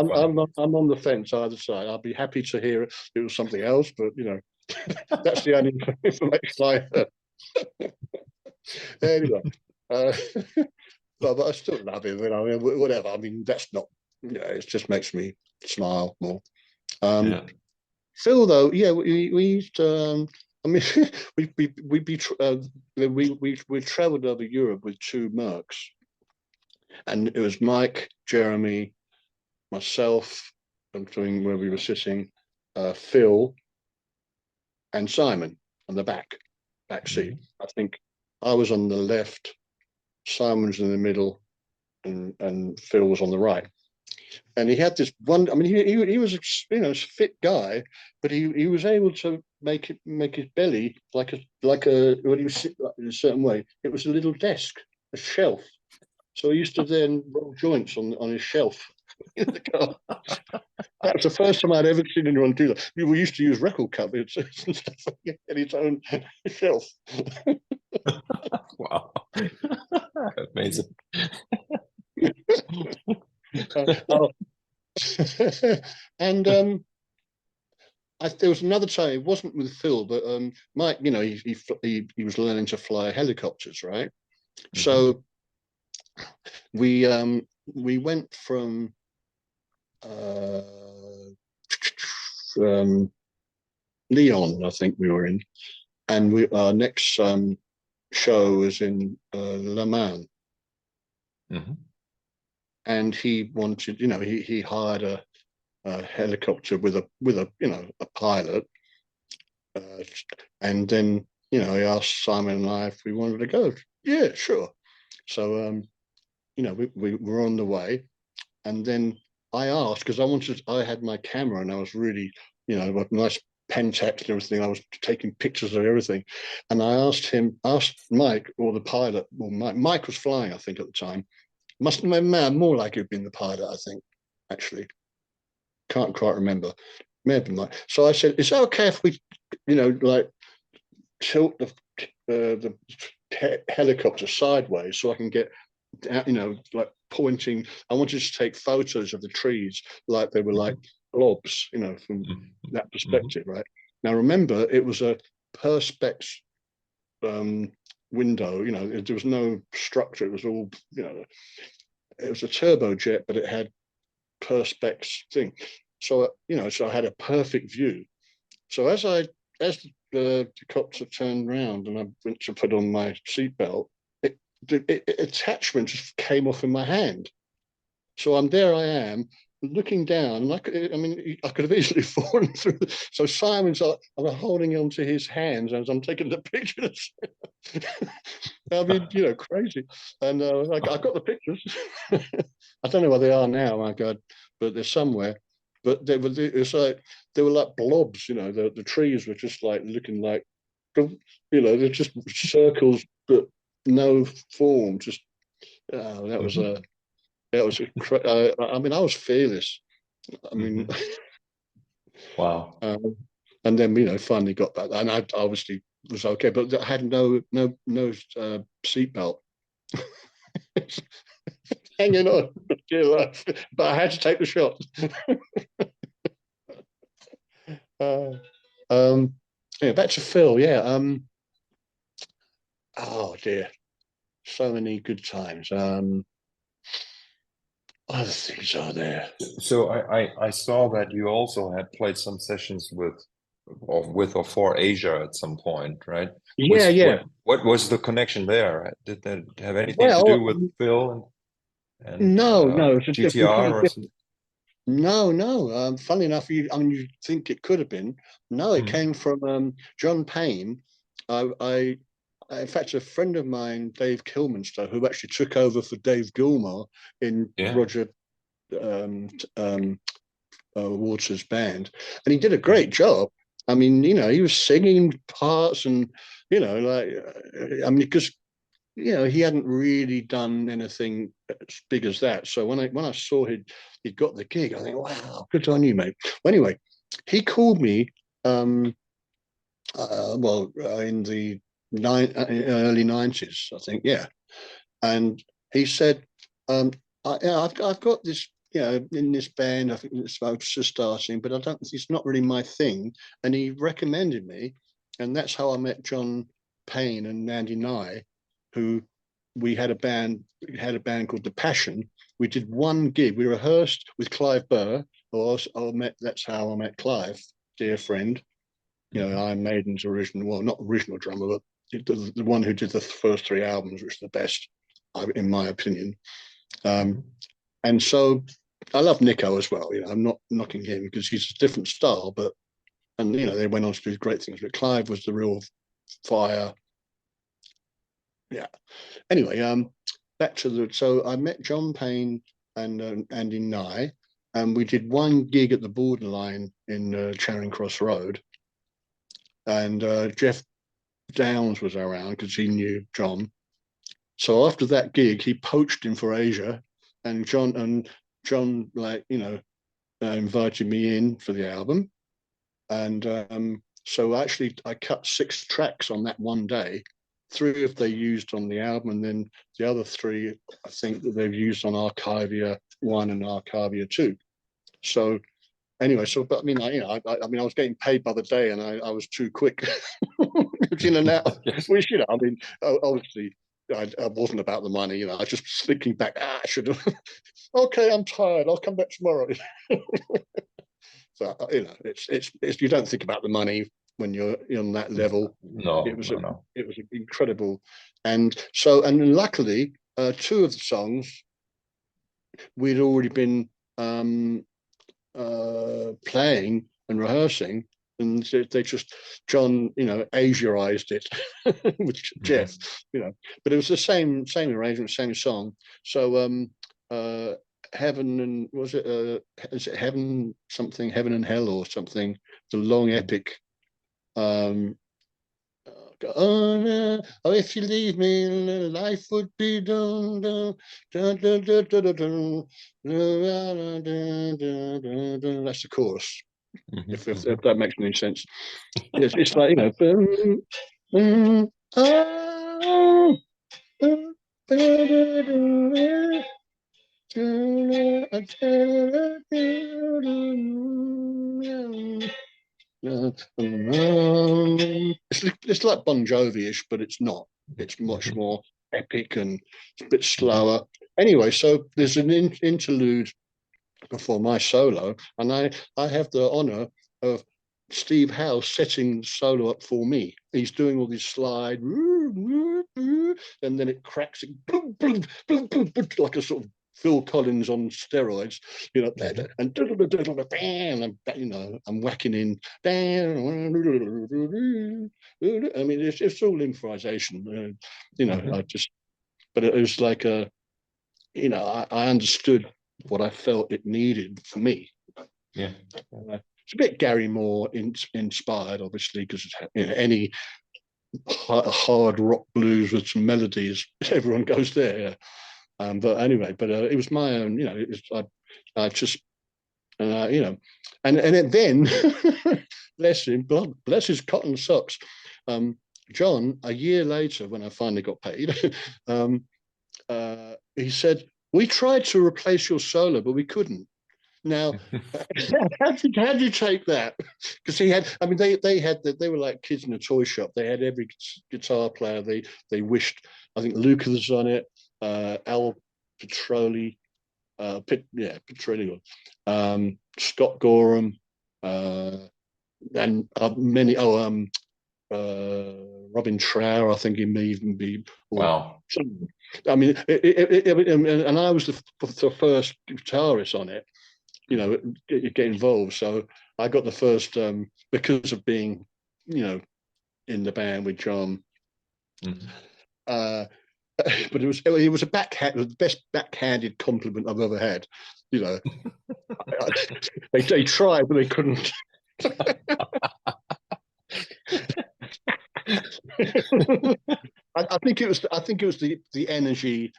I'm on the fence either side. I'll be happy to hear it was something else, but you know, that's the only information I heard. Anyway, uh, but I still love him. You know, whatever. I mean, that's not. You know, it just makes me smile more. Um, Yeah. Phil, though, yeah, we used to. I mean, we travelled over Europe with two Mercs, and it was Mike, Jeremy, myself, I'm doing where we were sitting, Phil, and Simon on the back seat. Mhm. I think I was on the left, Simon was in the middle, and Phil was on the right. And he had this one. I mean, he was a, you know, a fit guy, but he was able to make his belly like a when he was sit in a certain way. It was a little desk, a shelf. So he used to then roll joints on his shelf in the car. That was the first time I'd ever seen anyone do that. We used to use record covers and stuff in its own shelf. Wow. Amazing. Oh. And there was another time. It wasn't with Phil, but Mike. You know, he was learning to fly helicopters, right? Mhm. So we went from uh, Leon, I think we were in, and our next show was in Le Mans, Mhm. and he wanted, you know, he hired a helicopter with a you know, a pilot, uh, and then you know, he asked Simon and I if we wanted to go. Yeah, sure. So you know, we were on the way, and then I asked because I had my camera and I was really, you know, a nice Pentax and everything. I was taking pictures of everything, and I asked Mike or the pilot. Well, Mike was flying, I think, at the time. Must have been more like he'd been the pilot, I think. Actually, can't quite remember. Maybe Mike. So I said, "Is that okay if we, you know, like tilt the helicopter sideways so I can get, you know, like pointing. I wanted to take photos of the trees like they were like Mhm. blobs, you know, from Mhm. that Mhm. perspective, right? Now, remember, it was a perspex window, you know, there was no structure. It was all, you know, it was a turbojet, but it had perspex thing. So, you know, so I had a perfect view. So as the copter turned around and I went to put on my seatbelt, the attachment just came off in my hand. So I am looking down, and I mean, I could have easily fallen through. So Simon's like, I'm holding on to his hands as I'm taking the pictures. I mean, you know, crazy. And I got the pictures. I don't know where they are now, my God, but they're somewhere. But it's like they were like blobs, you know. The trees were just like looking like, you know, they're just circles, but no form. Just that was Mhm. a I mean, I was fearless. I mean, Mhm. Wow. um, and then you know, finally got back, and I obviously was okay, but I had no seatbelt hanging on, dear life. But I had to take the shot. Uh, um, yeah, back to Phil. Yeah. Oh dear, so many good times. Other things are there. So I saw that you also had played some sessions or for Asia at some point, right? Yeah, Was yeah. what was the connection there? Did that have anything to do Well, with Phil and no, it's a GTR completely or different. something? No, no. Funnily enough, I mean, you think it could have been. No, it Mhm. came from John Payne. I, in fact, a friend of mine, Dave Kilminster, who actually took over for Dave Gilmore in Yeah. Roger um, um, Waters' band, and he did a great job. I mean, he was singing parts, and like I mean, because he hadn't really done anything as big as that. So when I saw he'd got the gig, I think, wow, good on you, mate. Well, anyway, he called me. Um, in the early 90s, I think, yeah. And he said, I've got this, in this band, I think it's just starting, but it's not really my thing. And he recommended me, and that's how I met John Payne and Andy Nye, who we had a band called The Passion. We did one gig. We rehearsed with Clive Burr. That's how I met Clive, dear friend. Iron Maiden's original, well, not original drummer, but the one who did the first three albums, which is the best, in my opinion. And so I love Nico as well. I'm not knocking him because he's a different style, and they went on to do great things. But Clive was the real fire. Yeah. Anyway, back to so I met John Payne and Andy Nye, and we did one gig at the Borderline in Charing Cross Road, and Jeff Downs was around because he knew John. So after that gig, he poached him for Asia, and John invited me in for the album, and so actually I cut 6 tracks on that one day. 3 of they used on the album, and then the other 3 I think that they've used on Archivia 1 and Archivia 2. So anyway, but I mean, I mean, I was getting paid by the day, and I was too quick, in and out. Yes. Which I mean, obviously, I wasn't about the money. I was just thinking back. I should have. Okay, I'm tired. I'll come back tomorrow. So it's you don't think about the money when you're on that level. It No, was no, no. it was incredible, and luckily, 2 of the songs we'd already been playing and rehearsing, and they just John, Asiaized it with Jeff, but it was the same arrangement, same song. So heaven and was it is it heaven something, heaven and hell or something, the long epic. Oh, if you leave me, life would be done. Dun, dun, dun, dun, dun, dun, dun, that's the chorus. If that makes any sense, it's like oh, it's like Bon Jovi-ish, but it's not. It's much more epic and it's a bit slower. Anyway, so there's an interlude before my solo, and I have the honour of Steve Howe setting the solo up for me. He's doing all these slide, and then it cracks, boom, boom, boom, boom, boom, like a sort of Phil Collins on steroids, and I'm whacking in. I mean, it's all improvisation, I just, but it was like I understood what I felt it needed for me. Yeah. It's a bit Gary Moore inspired, obviously, because any hard rock blues with some melodies, everyone goes there. Yeah. But anyway, it was my own. It was I just and then bless him, bless his cotton socks. John, a year later, when I finally got paid, he said, "We tried to replace your solo, but we couldn't." Now, how did you take that? Because I mean, they were like kids in a toy shop. They had every guitar player. They wished. I think Luca was on it. Al Petroli, Petroli, Scott Gorham, and many. Robin Trower, I think he may even be. Wow. I mean, and I was the first guitarist on it. Get involved. So I got the first because of being, in the band with John. but it was a backhand, the best backhanded compliment I've ever had. You know, they tried, but they couldn't. I think it was the energy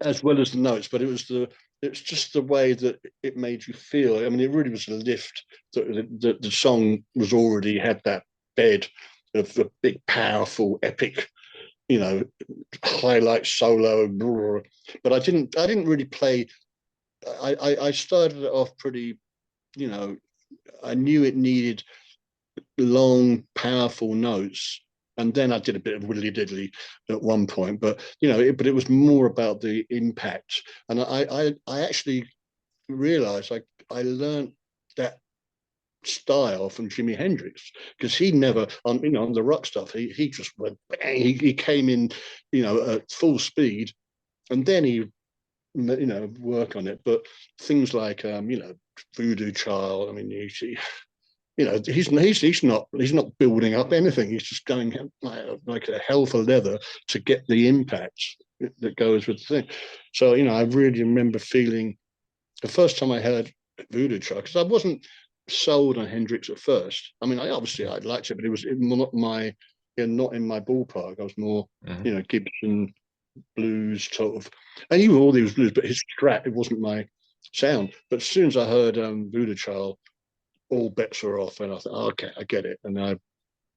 as well as the notes, but it's just the way that it made you feel. I mean, it really was a lift. The song was already had that bed of the big, powerful, epic, you know, highlight solo. But I didn't really play. I started it off pretty, you know, I knew it needed long, powerful notes. And then I did a bit of widdly diddly at one point, but you know, but it was more about the impact. And I actually realized I learned that style from Jimi Hendrix because he never on on the rock stuff he just went bang, he came in, you know, at full speed, and then he, you know, work on it. But things like you know, Voodoo Child, I mean, you know, he's not building up anything. He's just going like a hell for leather to get the impact that goes with the thing. So you know, I really remember feeling the first time I heard Voodoo Child, because I wasn't sold on Hendrix at first. I mean, I liked it, but it was not my, you know, not in my ballpark. I was more, Mhm. you know, Gibson blues sort of. I knew all these blues, but his strat, it wasn't my sound. But as soon as I heard Voodoo Child, all bets were off, and I thought, oh, okay, I get it, and I,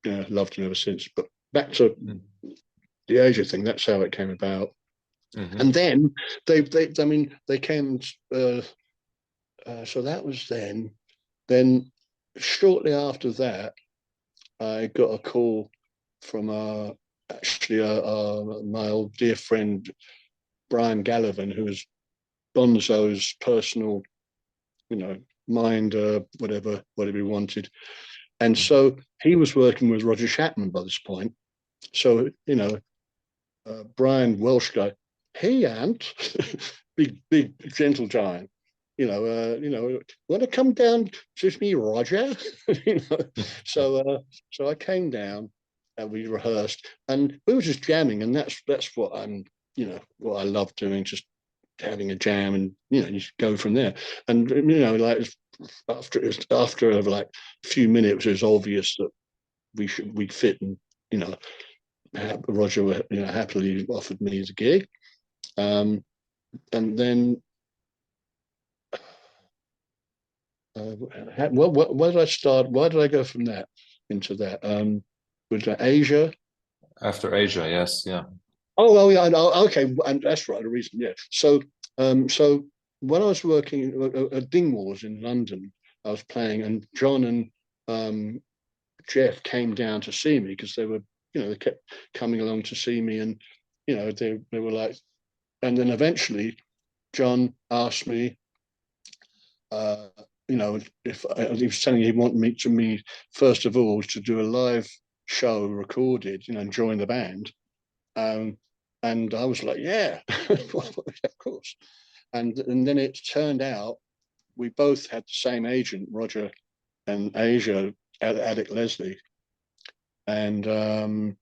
you know, loved him ever since. But back to the Asia thing, that's how it came about. Mhm. And then I mean, they came. So that was then. Then shortly after that, I got a call from actually my old dear friend Brian Gallivan, who was Bonzo's personal, you know, mind, whatever he wanted. And Mhm. so he was working with Roger Chapman by this point. So, you know, Brian Welsh guy, hey, Ant, big, gentle giant. You know, want to come down to me, Roger? you know, so, so I came down and we rehearsed, and we were just jamming, and that's what you know, what I love doing, just having a jam, and you know, you go from there. And you know, like after like a few minutes, it was obvious that we fit, and you know, Roger, you know, happily offered me the gig, um, and then where did I start? Why did I go from that into that? Was that Asia? After Asia, yes, yeah. Oh, yeah, okay, and that's right, the reason, yeah. So when I was working at Dingwalls in London, I was playing, and John and um, Jeff came down to see me because they were, you know, they kept coming along to see me, and you know, they were like, and then eventually John asked me, uh, you know, if he was telling me he wanted me first of all to do a live show recorded, you know, and join the band. Um, and I was like, yeah, of course. And then it turned out we both had the same agent, Roger and Asia, Alec Leslie, and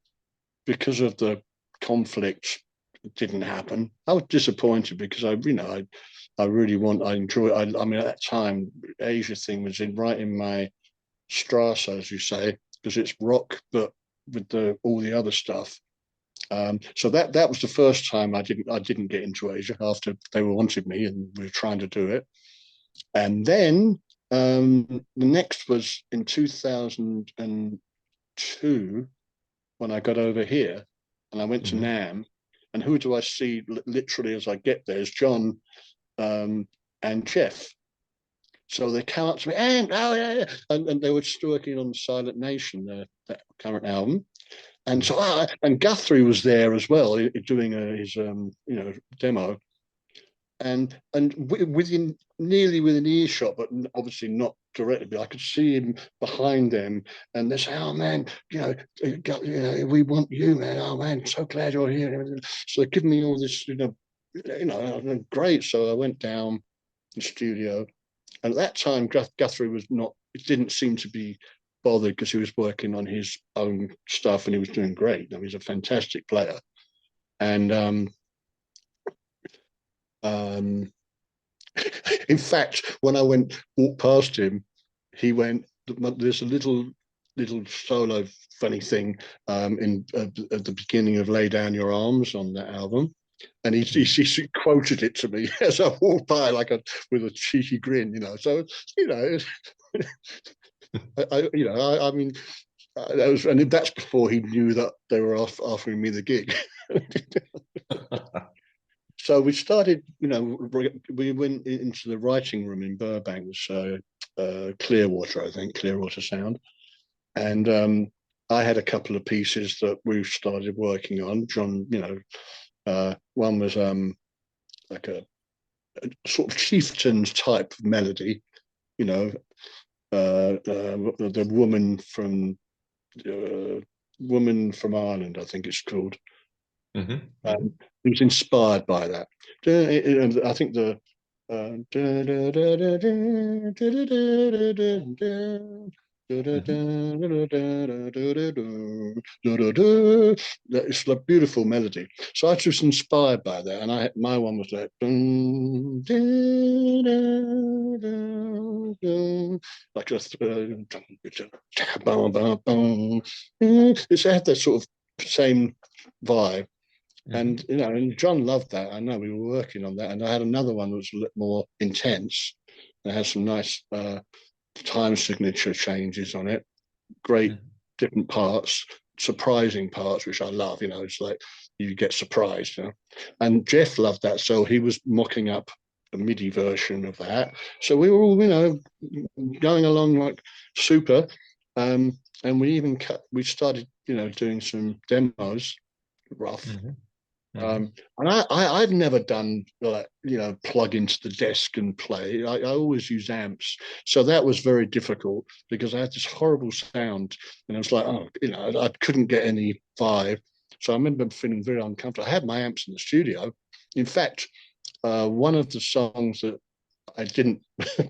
because of the conflict, it didn't happen. I was disappointed because I really I enjoy. I mean, at that time, Asia thing was right in my Strasse, as you say, because it's rock, but with all the other stuff. So that was the first time I didn't get into Asia after they wanted me and we were trying to do it. And then the next was in 2002 when I got over here and I went to Mhm. Nam. And who do I see literally as I get there is John and Jeff. So they came up to me, and oh yeah, and they were just working on Silent Nation, that current album. And Mhm. so, and Guthrie was there as well, doing his you know, demo, and within nearly within earshot, but obviously not directly. But I could see him behind them, and they say, "Oh man, you know, we want you, man. Oh man, so glad you're here." So they give me all this, great. So I went down the studio, and at that time, Guthrie was not. It didn't seem to be bothered because he was working on his own stuff and he was doing great. I mean, he's a fantastic player. And um, in fact, when I walked past him, he went. There's a little solo funny thing in at the beginning of "Lay Down Your Arms" on that album, and he quoted it to me as I walked by, with a cheeky grin, you know. So you know, I mean, that was, and that's before he knew that they were offering me the gig. So we started, you know, we went into the writing room in Burbank, Clearwater, I think, Clearwater Sound. And I had a couple of pieces that we started working on. John, you know, one was like a sort of chieftain's type of melody, you know, the woman from Ireland, I think it's called. Mm-hmm. It was inspired by that. I think the it's a beautiful melody. So I was inspired by that, and my one was like like it's had that sort of same vibe. And you know, and John loved that. I know we were working on that, and I had another one that was a little more intense. It had some nice time signature changes on it. Great different parts, surprising parts, which I love. You know, it's like you get surprised. You know, and Jeff loved that, so he was mocking up a MIDI version of that. So we were all, you know, going along like super. And we started, you know, doing some demos, rough. Mm-hmm. And I've never done like, you know, plug into the desk and play. I always use amps, so that was very difficult because I had this horrible sound, and I was like, oh, you know, I couldn't get any vibe. So I remember feeling very uncomfortable. I had my amps in the studio. In fact, one of the songs that I didn't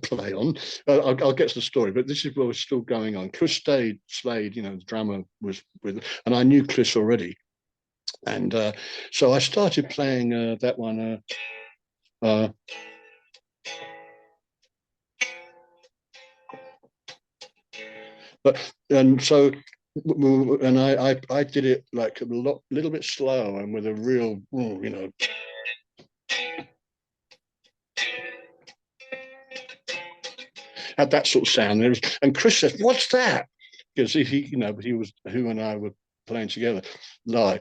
play on, I'll get to the story, but this is what was still going on. Chris Slade, you know, the drummer was with, and I knew Chris already. And so I started playing that one. But and so and I did it like little bit slow and with a real, you know, had that sort of sound. And Chris said, "What's that?" Because you know, he was who and I were playing together live.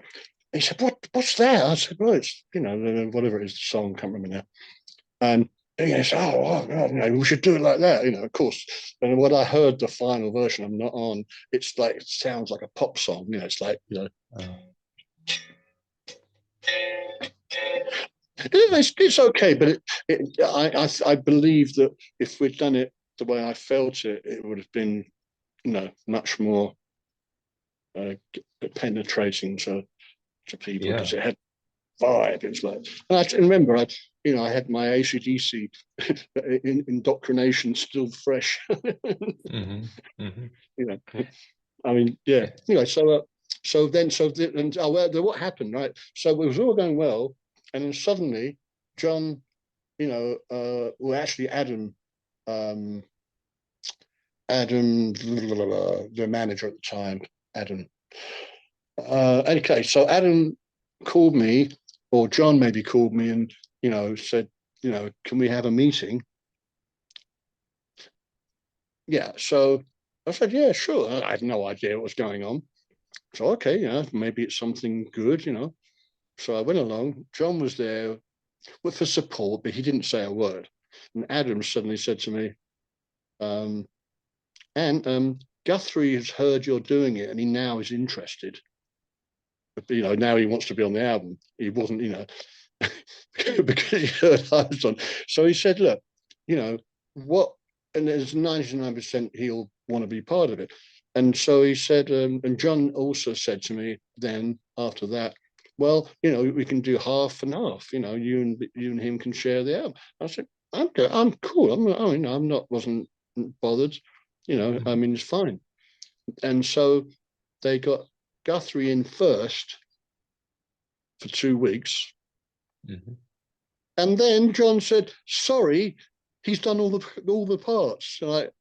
He said, "What's that?" I said, "Well, it's, you know, whatever it is, the song, can't remember now." And he said, "Oh, God, you know, we should do it like that." You know, of course. And when I heard the final version, I'm not on. It's like it sounds like a pop song. You know, it's like, you know. It's okay, but I believe that if we'd done it the way I felt it, it would have been, you know, much more penetrating to people Yeah. because it had vibe. It's like, and I remember, you know, I had my ACDC indoctrination still fresh. Mm-hmm. Mm-hmm. You know, I mean, yeah. Anyway, and well, what happened, right? So it was all going well, and then suddenly, John, you know, well, actually, um, Adam, the manager at the time, Adam. Okay, so Adam called me, or John maybe called me, and, you know, said, you know, can we have a meeting? Yeah. So I said, yeah, sure. I had no idea what was going on. So okay, you know, maybe it's something good, you know. So I went along. John was there for support, but he didn't say a word. And Adam suddenly said to me, um, and Guthrie has heard you're doing it, and he now is interested. But, you know, now he wants to be on the album. He wasn't, you know, because he heard I was on. So he said, look, you know, what, and there's 99% he'll want to be part of it. And so he said, and John also said to me then after that, well, you know, we can do half and half. You know, you and him can share the album. I said, I'm good. I'm cool. I mean, I'm not wasn't bothered. You know, I mean, it's fine. And so they got Guthrie in first for 2 weeks. Mm-hmm. And then John said, sorry, he's done all the parts. Like,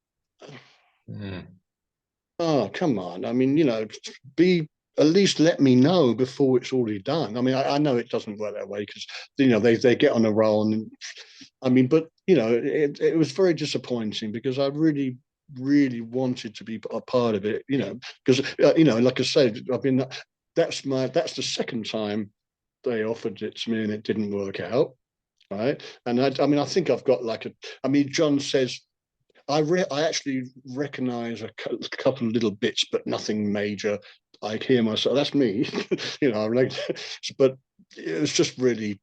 Mm. oh, come on. I mean, be at least let me know before it's already done. I mean, I know it doesn't work that way because they get on a roll, and I mean, but it was very disappointing because I really, really wanted to be a part of it. Because like I said, that's the second time they offered it to me and it didn't work out. Right. And I mean, I think I've got John says, I actually recognize a couple of little bits, but nothing major. I hear myself. That's me, I'm like, but it was just really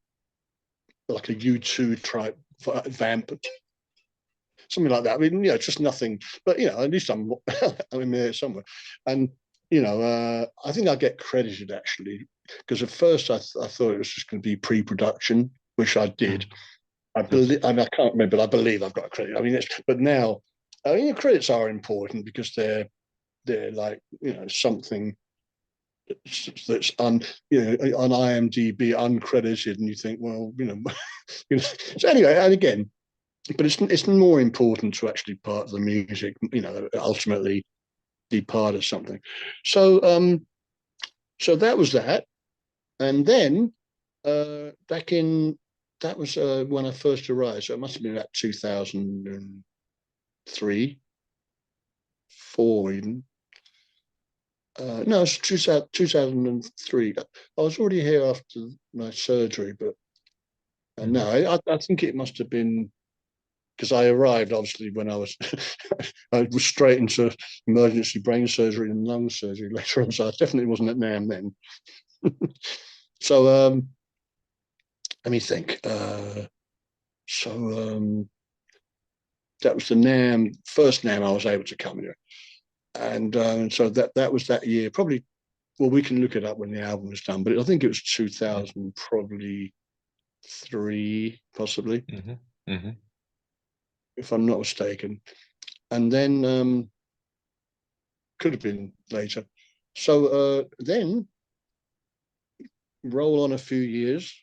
like a U2 type vamp, something like that. I mean, just nothing. But at least I'm I'm there somewhere. And I think I get credited actually because at first I thought it was just going to be pre-production, which I did. I believe, I can't remember, but I believe I've got a credit. I mean, but now, I mean, credits are important because they're like something that's on IMDb uncredited, and you think, well, So anyway, and again, but it's more important to actually part of the music, ultimately be part of something. So that was that, and then back in that was when I first arrived, so it must have been about 2003, four even. No, it's 2003. I was already here after my surgery, but no, I think it must have been because I arrived obviously when I was I was straight into emergency brain surgery and lung surgery later on, so I definitely wasn't at NAMM then. So let me think. So that was the NAMM first NAMM I was able to come here, and so that was that year. Probably, well, we can look it up when the album was done, but I think it was 2000, probably three, possibly, Mm-hmm. Mm-hmm. if I'm not mistaken. And then could have been later. So then roll on a few years,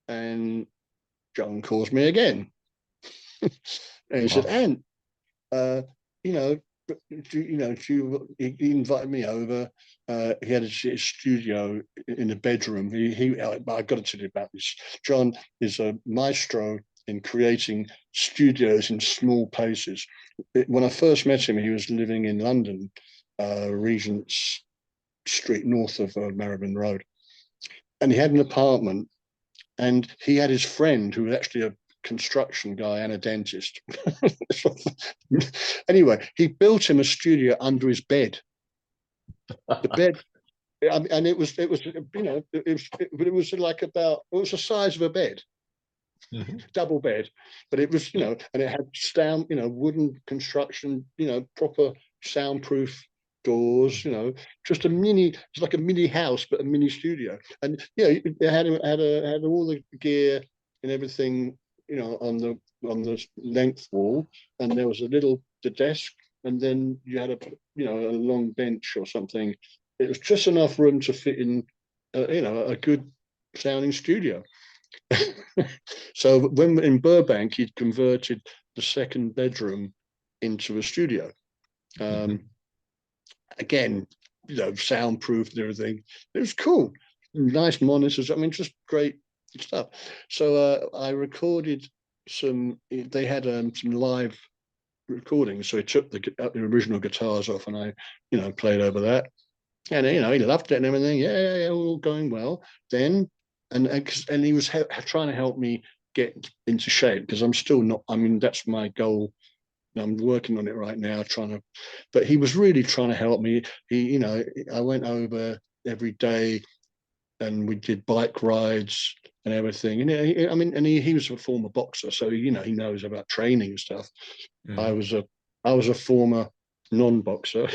and John calls me again, and he said, Wow. "Ant, uh, you know, he invited me over. He had a studio in a bedroom. I got to tell you about this. John is a maestro in creating studios in small places. When I first met him, he was living in London, Regent's Street, north of Marylebone Road, and he had an apartment. And he had his friend who was actually a construction guy and a dentist. Anyway, he built him a studio under his bed. The bed, and it was like it was the size of a bed, Mm-hmm. double bed, but it was and it had sound, wooden construction, proper soundproof doors, just it's like a mini house, but a mini studio. And it had all the gear and everything, on the length wall, and there was the desk, and then you had a long bench or something. It was just enough room to fit in, a good sounding studio. So when in Burbank, he'd converted the second bedroom into a studio. Mm-hmm. Again, soundproof and everything. It was cool. Nice monitors. I mean, just great stuff. So I recorded some. They had some live recordings, so he took the original guitars off, and I, played over that. And he loved it and everything. Yeah, all going well. Then, and he was trying to help me get into shape because I'm still not. I mean, that's my goal. I'm working on it right now, but he was really trying to help me. I went over every day, and we did bike rides and everything. And he was a former boxer, so he knows about training and stuff. I Mm-hmm. was a former non-boxer,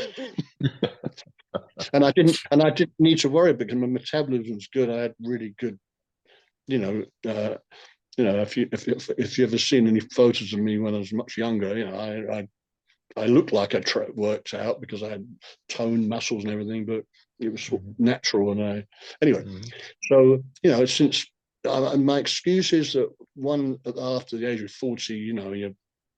and I didn't need to worry because my metabolism's good. I had really good, you know, uh, if you ever seen any photos of me when I was much younger, I looked like I worked out because I had toned muscles and everything, but it was sort of Mhm. natural. And anyway, Mhm. so since my excuse is that one after the age of 40, your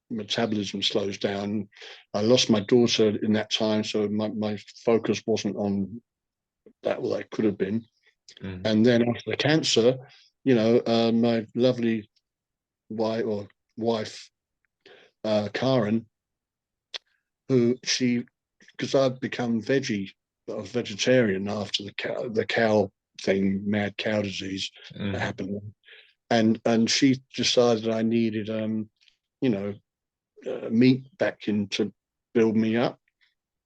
metabolism slows down. I lost my daughter in that time, so my focus wasn't on that. Well, that could have been. Mhm. And then after the cancer, my lovely wife, Karen, who she, because I've become I was vegetarian after the cow thing, mad cow disease that Mhm. happened, and she decided I needed you know meat back in to build me up,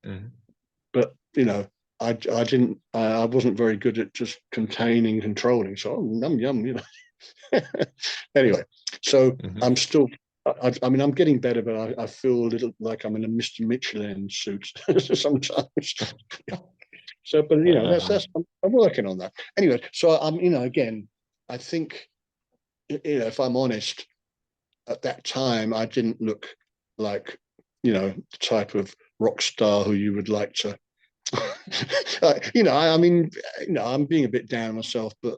Mhm. but I wasn't very good at just containing, controlling. So yum yum. Anyway, so Mhm. I'm still. I mean, I'm getting better, but I feel a little like I'm in a Mr. Michelin suit sometimes. So, but Uh, that's I'm working on that. Anyway, so I'm again, I think if I'm honest, at that time I didn't look like the type of rock star who you would like to. I mean, I'm being a bit down on myself, but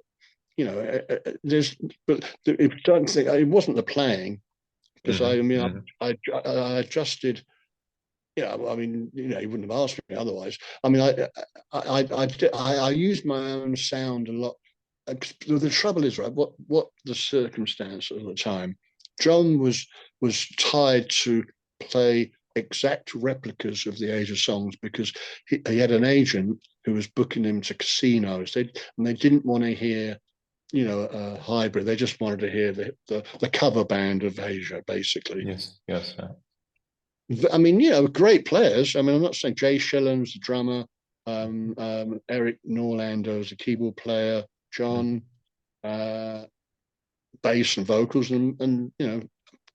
there's, but if you don't think it wasn't the playing, because I mhm. mean, Mhm. I adjusted. I mean, you wouldn't have asked me otherwise. I mean, I used my own sound a lot. The trouble is, right? What the circumstance at the time, John was tied to play exact replicas of the Age of Songs because he had an agent who was booking him to casinos. They didn't want to hear a hybrid. They just wanted to hear the cover band of Asia, basically. Yes, yes. I mean, great players. I mean, I'm not saying Jay Shillen's the drummer, Eric Norlander is a keyboard player, Mhm. John, uh, bass and vocals, and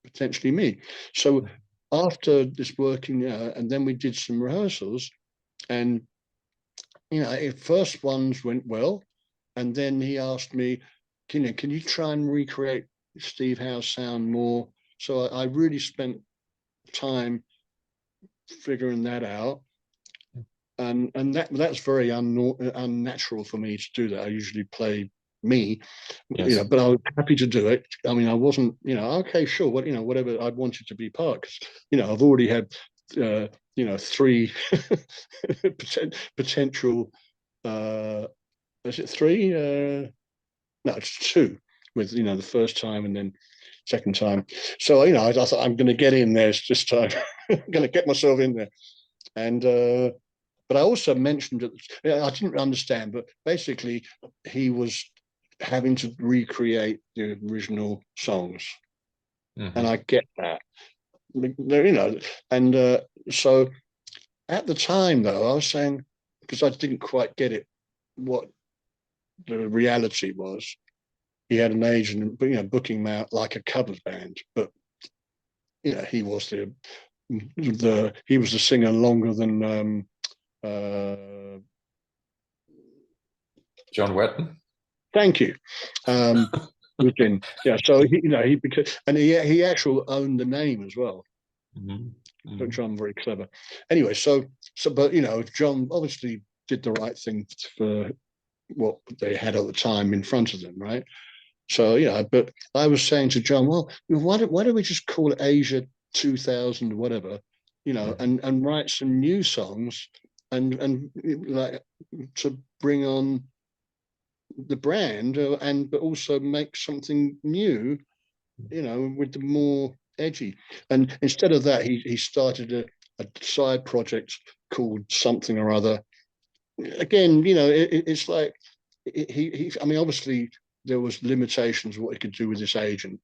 potentially me. So after this working, and then we did some rehearsals, and first ones went well, and then he asked me, can you try and recreate Steve Howe's sound more? So I really spent time figuring that out, and that's very unnatural for me to do that. I usually play me, Yes. but I was happy to do it. I mean, I wasn't, okay, sure, whatever I wanted to be part, because I've already had, three potential. Is it three? No, it's two. With the first time and then second time. So I thought I'm going to get in there this time. I'm going to get myself in there, and but I also mentioned that I didn't understand, but basically he was having to recreate the original songs, and Mhm. I get that, and so at the time though I was saying, because I didn't quite get it, what the reality was. He had an agent, booking him out like a covers band, but he was he was the singer longer than uh, John Wetton. thank you. Within, yeah. So he became, and he actually owned the name as well, Mhm. which Mhm. I'm very clever. Anyway, but John obviously did the right thing for what they had at the time in front of them, right? So but I was saying to John, well, why don't we just call it Asia 2000 whatever, Mhm. and write some new songs and like to bring on the brand, and but also make something new, with the more edgy. And instead of that, he started a side project called something or other. Again, it's like I mean, obviously there was limitations of what he could do with this agent,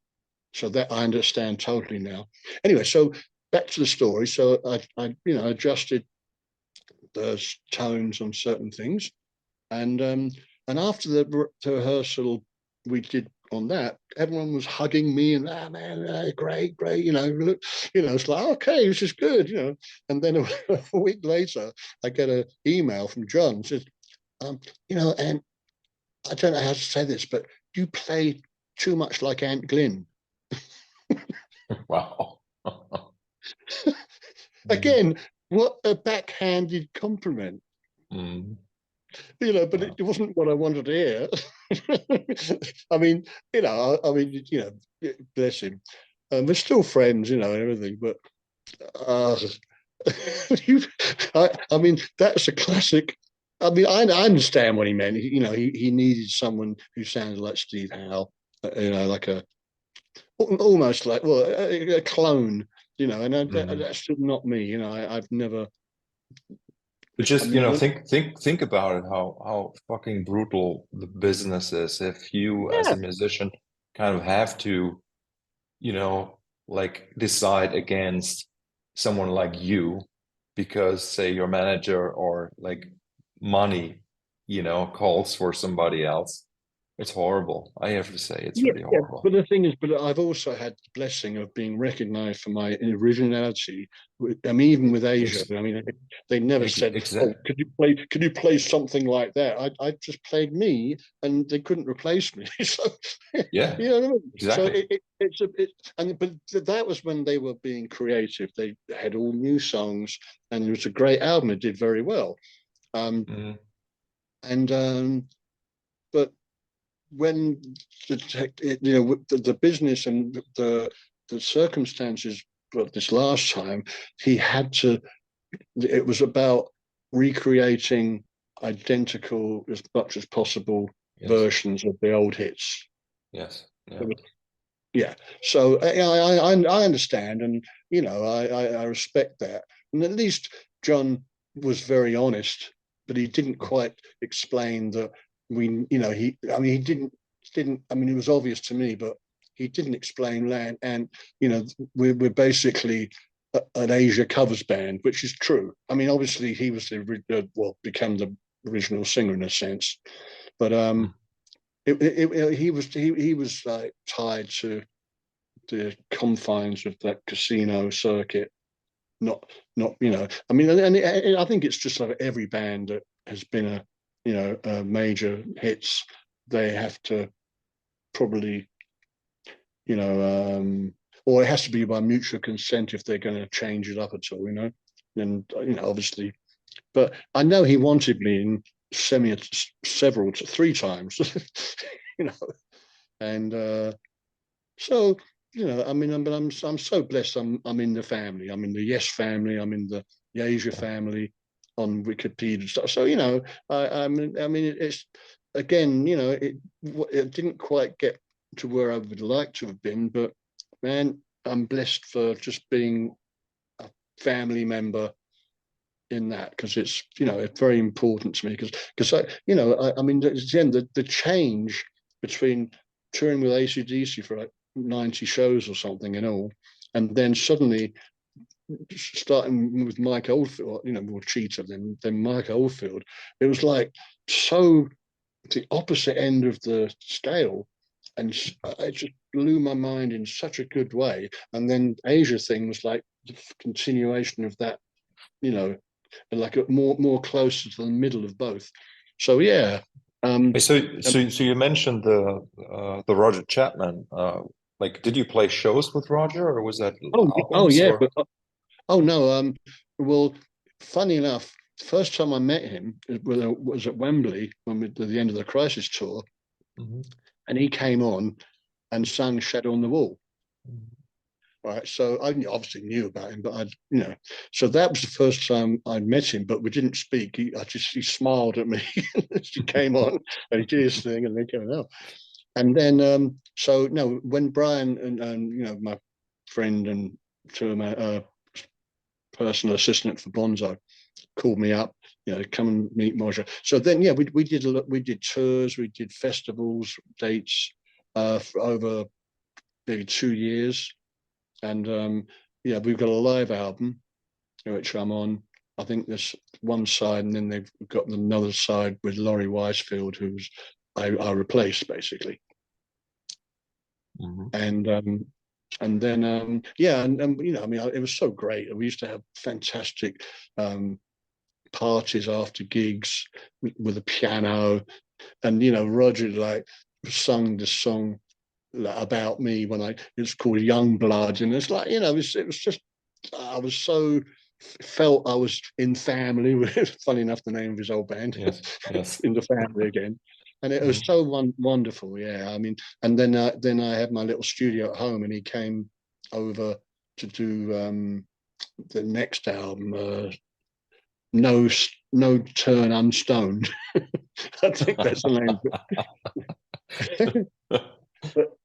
so that I understand totally now. Anyway, so back to the story. So I adjusted the tones on certain things, and after the rehearsal we did on that, everyone was hugging me and man, great, great, look, it's like okay, this is good, and then a week later I get an email from John, says, and I don't know how to say this, but you play too much like Ant Glynne. Wow. Mhm. Again, what a backhanded compliment. Mhm. But it wasn't what I wanted to hear. I mean, bless him. We're still friends, and everything, but uh, I mean, that's a classic. I mean, I understand what he meant. He needed someone who sounded like Steve Howe, like almost like, well, a clone, and Mhm. that's still not me. I've never. But I just, mean, think about it, how fucking brutal the business is if you as yeah, a musician kind of have to, you know, like decide against someone like you because say your manager or like money, calls for somebody else. It's horrible. I have to say it's yeah, really yeah. horrible. But the thing is, but I've also had the blessing of being recognised for my originality. I mean, even with Asia, Ex I mean, they never said, "Oh, exact. could you play something like that?" I just played me, and they couldn't replace me. So, Yeah, you know what I mean? So exactly. but that was when they were being creative. They had all new songs, and it was a great album. It did very well. Um, Mm, and but when the business and the circumstances of this last time, he had to. It was about recreating identical as much as possible yes, versions of the old hits. yes, yeah. Yeah, so I understand, and I respect that, and at least John was very honest, but he didn't quite explain that he. I mean, he didn't. I mean, it was obvious to me, but he didn't explain that, and we're basically an Asia covers band, which is true. I mean, obviously he was became the original singer in a sense, but Mm. he was like tied to the confines of that casino circuit. Not I mean, I think it's just like every band that has been a major hits. They have to probably you know or it has to be by mutual consent if they're going to change it up at all. And obviously, but I know he wanted me in semi several to three times. you know and So, I mean, I'm so blessed. I'm in the family. I'm in the Yes family. I'm in the Asia Yeah. family on Wikipedia and stuff. So, I mean, it's again, it didn't quite get to where I would like to have been, but man, I'm blessed for just being a family member in that because it's very important to me because I mean again the change between touring with AC/DC for like 90 shows or something and all, and then suddenly starting with Mike Oldfield, more Cheetah than Mike Oldfield. It was like so the opposite end of the scale, and it just blew my mind in such a good way. And then Asia thing was like the continuation of that, you know, like more closer to the middle of both. So yeah, Hey, so you mentioned the Roger Chapman. Like, did you play shows with Roger, or was that oh albums, yeah, or? but oh no, well, funny enough, the first time I met him was at Wembley when we did the end of the Crisis tour, Mhm. and he came on and sang "Shadow on the Wall." Right, so I obviously knew about him, but so that was the first time I'd met him, but we didn't speak. He smiled at me as he came on, and he did his thing, and then came out. And then, so no, when Brian and my friend and to my personal assistant for Bonzo called me up, come and meet Moja. So then, yeah, we did tours, we did festivals, dates for over maybe 2 years, and yeah, we've got a live album which I'm on. I think there's one side, and then they've got another side with Laurie Wisefield, who's I replaced basically. Mhm. And then yeah, and I mean, it was so great. We used to have fantastic um, parties after gigs with a piano, and Roger like sung this song about me when it's called Young Blood, and it's like it was just I was so felt I was in family with, funny enough, the name of his old band, Yes. Yes. in the family again. And it was Mhm. so wonderful. Yeah. I mean, and then I had my little studio at home, and he came over to do the next album, No Turn Unstoned. I think that's the name.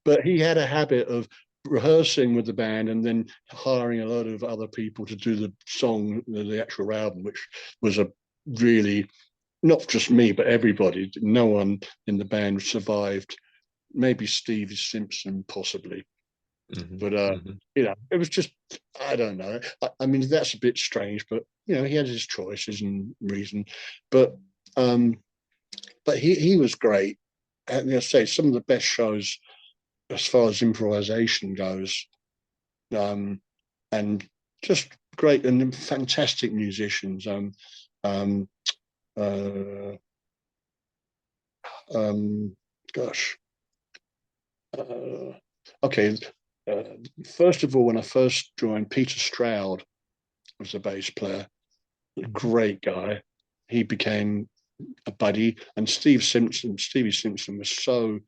But he had a habit of rehearsing with the band and then hiring a lot of other people to do the song, the actual album, which was a really, not just me, but everybody. No one in the band survived. Maybe Steve Simpson, possibly, Mhm. but Mhm. it was just, I don't know. I mean, that's a bit strange, but he had his choices and reason. But um, but he was great. And I say some of the best shows as far as improvisation goes, um, and just great and fantastic musicians. Um, uh, um, gosh, uh, okay. Uh, First of all, when I first joined, Peter Stroud was the bass player. A Mhm. great guy. He became a buddy, and Stevie Simpson was so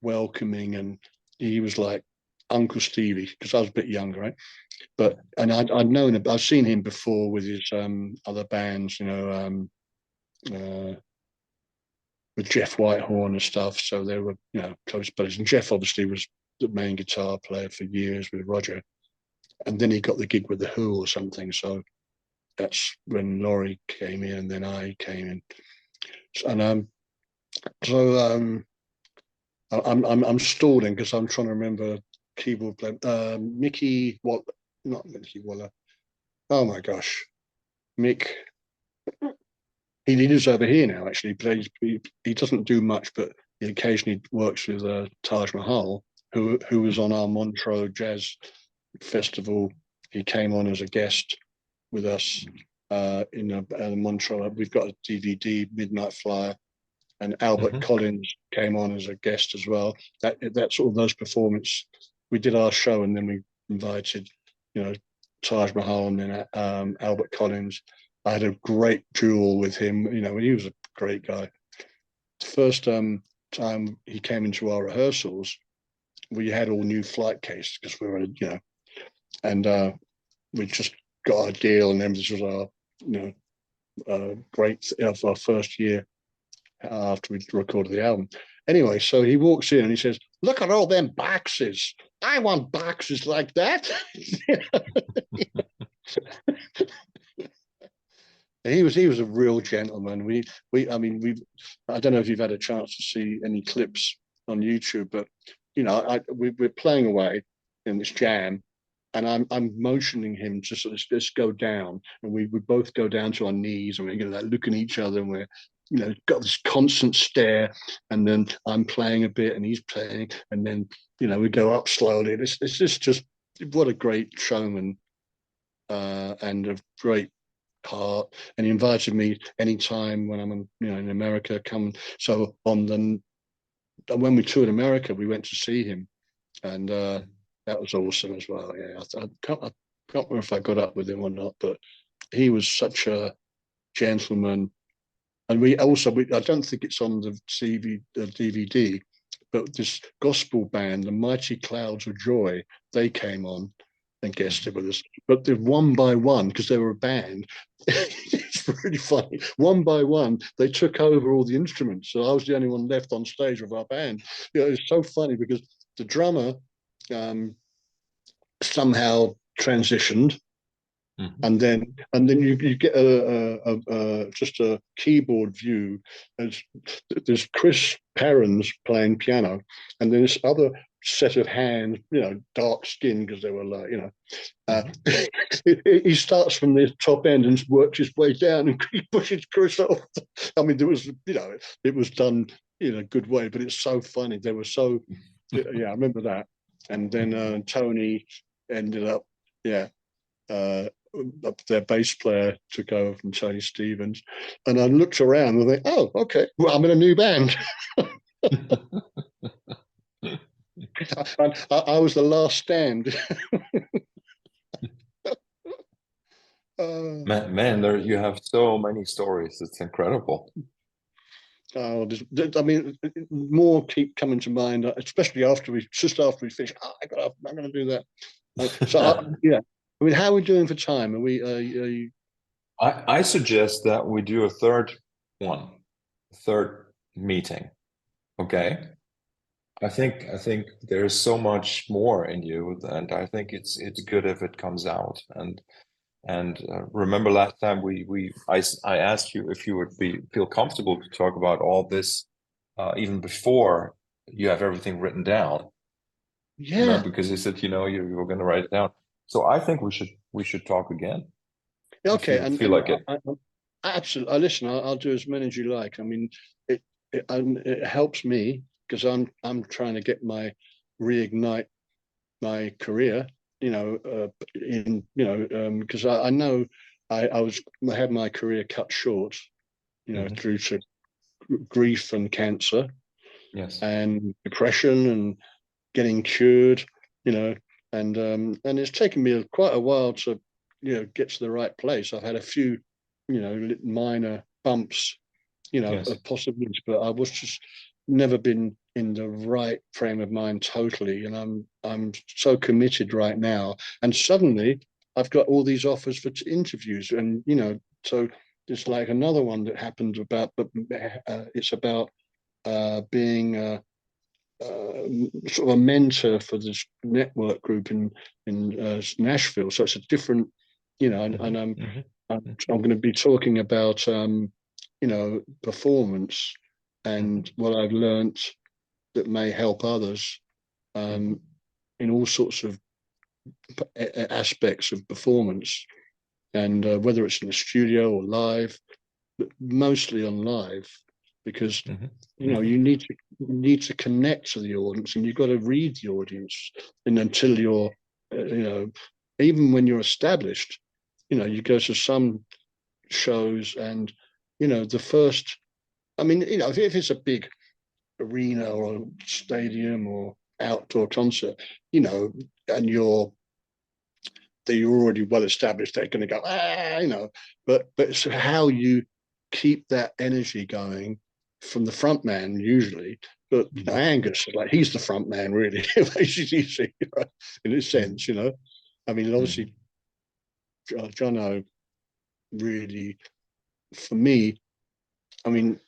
welcoming, and he was like Uncle Stevie because I was a bit younger, right? But and I'd known him, I've seen him before with his other bands, uh, with Jeff Whitehorn and stuff. So they were, close buddies. And Jeff obviously was the main guitar player for years with Roger, and then he got the gig with the Who or something. So that's when Laurie came in, and then I came in, and so I'm stalling because I'm trying to remember keyboard player. Mickey what? Not Mickey Waller. Oh my gosh, Mick. He lives over here now, actually, but he doesn't do much, but he occasionally works with Taj Mahal, who was on our Montreux Jazz Festival. He came on as a guest with us in Montreux. We've got a DVD, Midnight Flyer, and Albert Mhm. Collins came on as a guest as well. That sort of those performances. We did our show, and then we invited, you know, Taj Mahal and then Albert Collins. I had a great duel with him. He was a great guy. The first time he came into our rehearsals, we had all new flight cases because we were, and we just got a deal, and then this was our, great of our first year after we recorded the album. Anyway, so he walks in and he says, "Look at all them boxes. I want boxes like that." He was a real gentleman. I mean, I don't know if you've had a chance to see any clips on YouTube, but we're playing away in this jam, and I'm motioning him to sort of just go down, and we would both go down to our knees, and we're like looking at each other, and we're got this constant stare, and then I'm playing a bit, and he's playing, and then we go up slowly. It's just what a great showman, and a great heart. And he invited me anytime when I'm in America. Come so on the when we toured America, we went to see him, and that was awesome as well. Yeah, I can't remember if I got up with him or not, but he was such a gentleman. And I don't think it's on the DVD, but this gospel band, the Mighty Clouds of Joy, they came on and Mhm. guested with us. But the one by one, because they were a band, it's really funny. One by one, they took over all the instruments. So I was the only one left on stage with our band. It's so funny because the drummer um, somehow transitioned, Mhm. and then you get just a keyboard view. There's Chris Perrins playing piano, and then this other set of hands, dark skin because they were like, uh, Mhm. he starts from the top end and works his way down, and he pushes Chris off. I mean, it was done in a good way, but it's so funny. They were so, yeah, I remember that. And then Tony ended up, yeah, uh, their bass player took over from Tony Stevens, and I looked around and I think, oh, okay, well, I'm in a new band. I was the last stand. Uh, Man, there you have so many stories. It's incredible. oh, I mean, more keep coming to mind, especially after we finish. Oh, I'm going to do that. Yeah. I mean, how are we doing for time? Are we? I suggest that we do a one, third meeting. Okay. I think there's so much more in you, and I think it's good if it comes out. And remember last time I asked you if you would feel comfortable to talk about all this even before you have everything written down. Yeah. Remember, because you said you were going to write it down. So I think we should talk again if Okay. you feel like it. Absolutely. Listen. I'll do as many as you like. I mean, it helps me because I'm trying to reignite my career. Because I know I had my career cut short. Mhm. Through to grief and cancer Yes. and depression and getting cured. You know, and it's taken me quite a while to get to the right place. I've had a few minor bumps Yes. of possibilities, but I was just never been in the right frame of mind totally. And I'm so committed right now. And suddenly I've got all these offers for interviews, and so there's like another one that happened about, but it's about being sort of a mentor for this network group in Nashville. So it's a different, and Hmm. Hmm. I'm going to be talking about performance and Hmm. what I've learned that may help others Hmm. um, in all sorts of aspects of performance, and whether it's in the studio or live, but mostly on live, because Hmm. you Hmm. need to connect to the audience, and you've got to read the audience, and until you're, even when you're established, you go to some shows, and the first, I mean, if it's a big arena or stadium or outdoor concert, and you're already well established, they're going to go, but it's how you keep that energy going from the front man usually. But Hmm. Angus, like, he's the front man, really, in a sense. I mean, obviously, Hmm. Jono really, for me, I mean,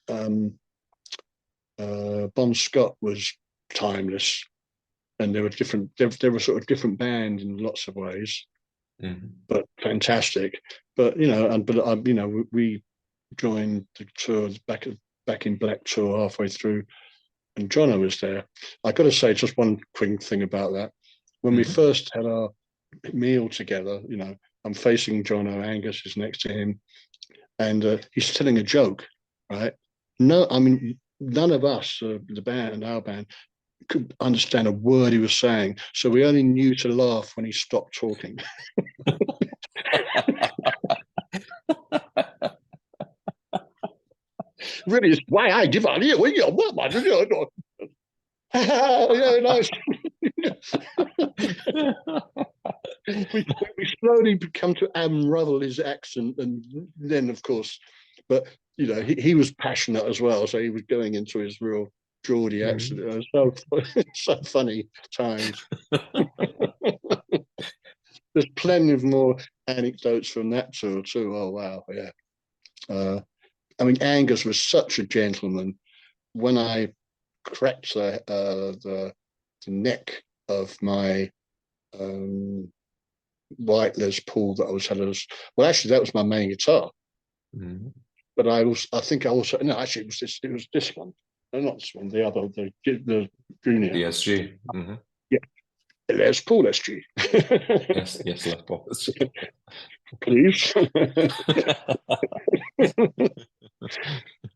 Bon Scott was timeless, and there were different. There were sort of different bands in lots of ways, Hmm. but fantastic. But we joined the tour back in Black Tour halfway through, and Jono was there. I got to say just one quick thing about that. When we Hmm. first had our meal together, I'm facing Jono, Angus is next to him, and he's telling a joke, right? No, I mean, none of us, the band, our band, could understand a word he was saying. So we only knew to laugh when he stopped talking. Really, it's why I give on you. What? Yeah, nice. We slowly come to unravel his accent, and then, of course, but he was passionate as well, so he was going into his real Geordie accent. Mhm. It was so funny times. There's plenty of more anecdotes from that tour too. Oh wow, yeah. Uh, I mean, Angus was such a gentleman. When I cracked the neck of my um, white Les Paul that I was had as well. Actually, that was my main guitar, Mhm. but I think I also no. Actually, it was this one. No, not this one. The other, the junior. The SG. Hmm. Yeah, Les Paul SG. Yes, yes, Les Paul. Please.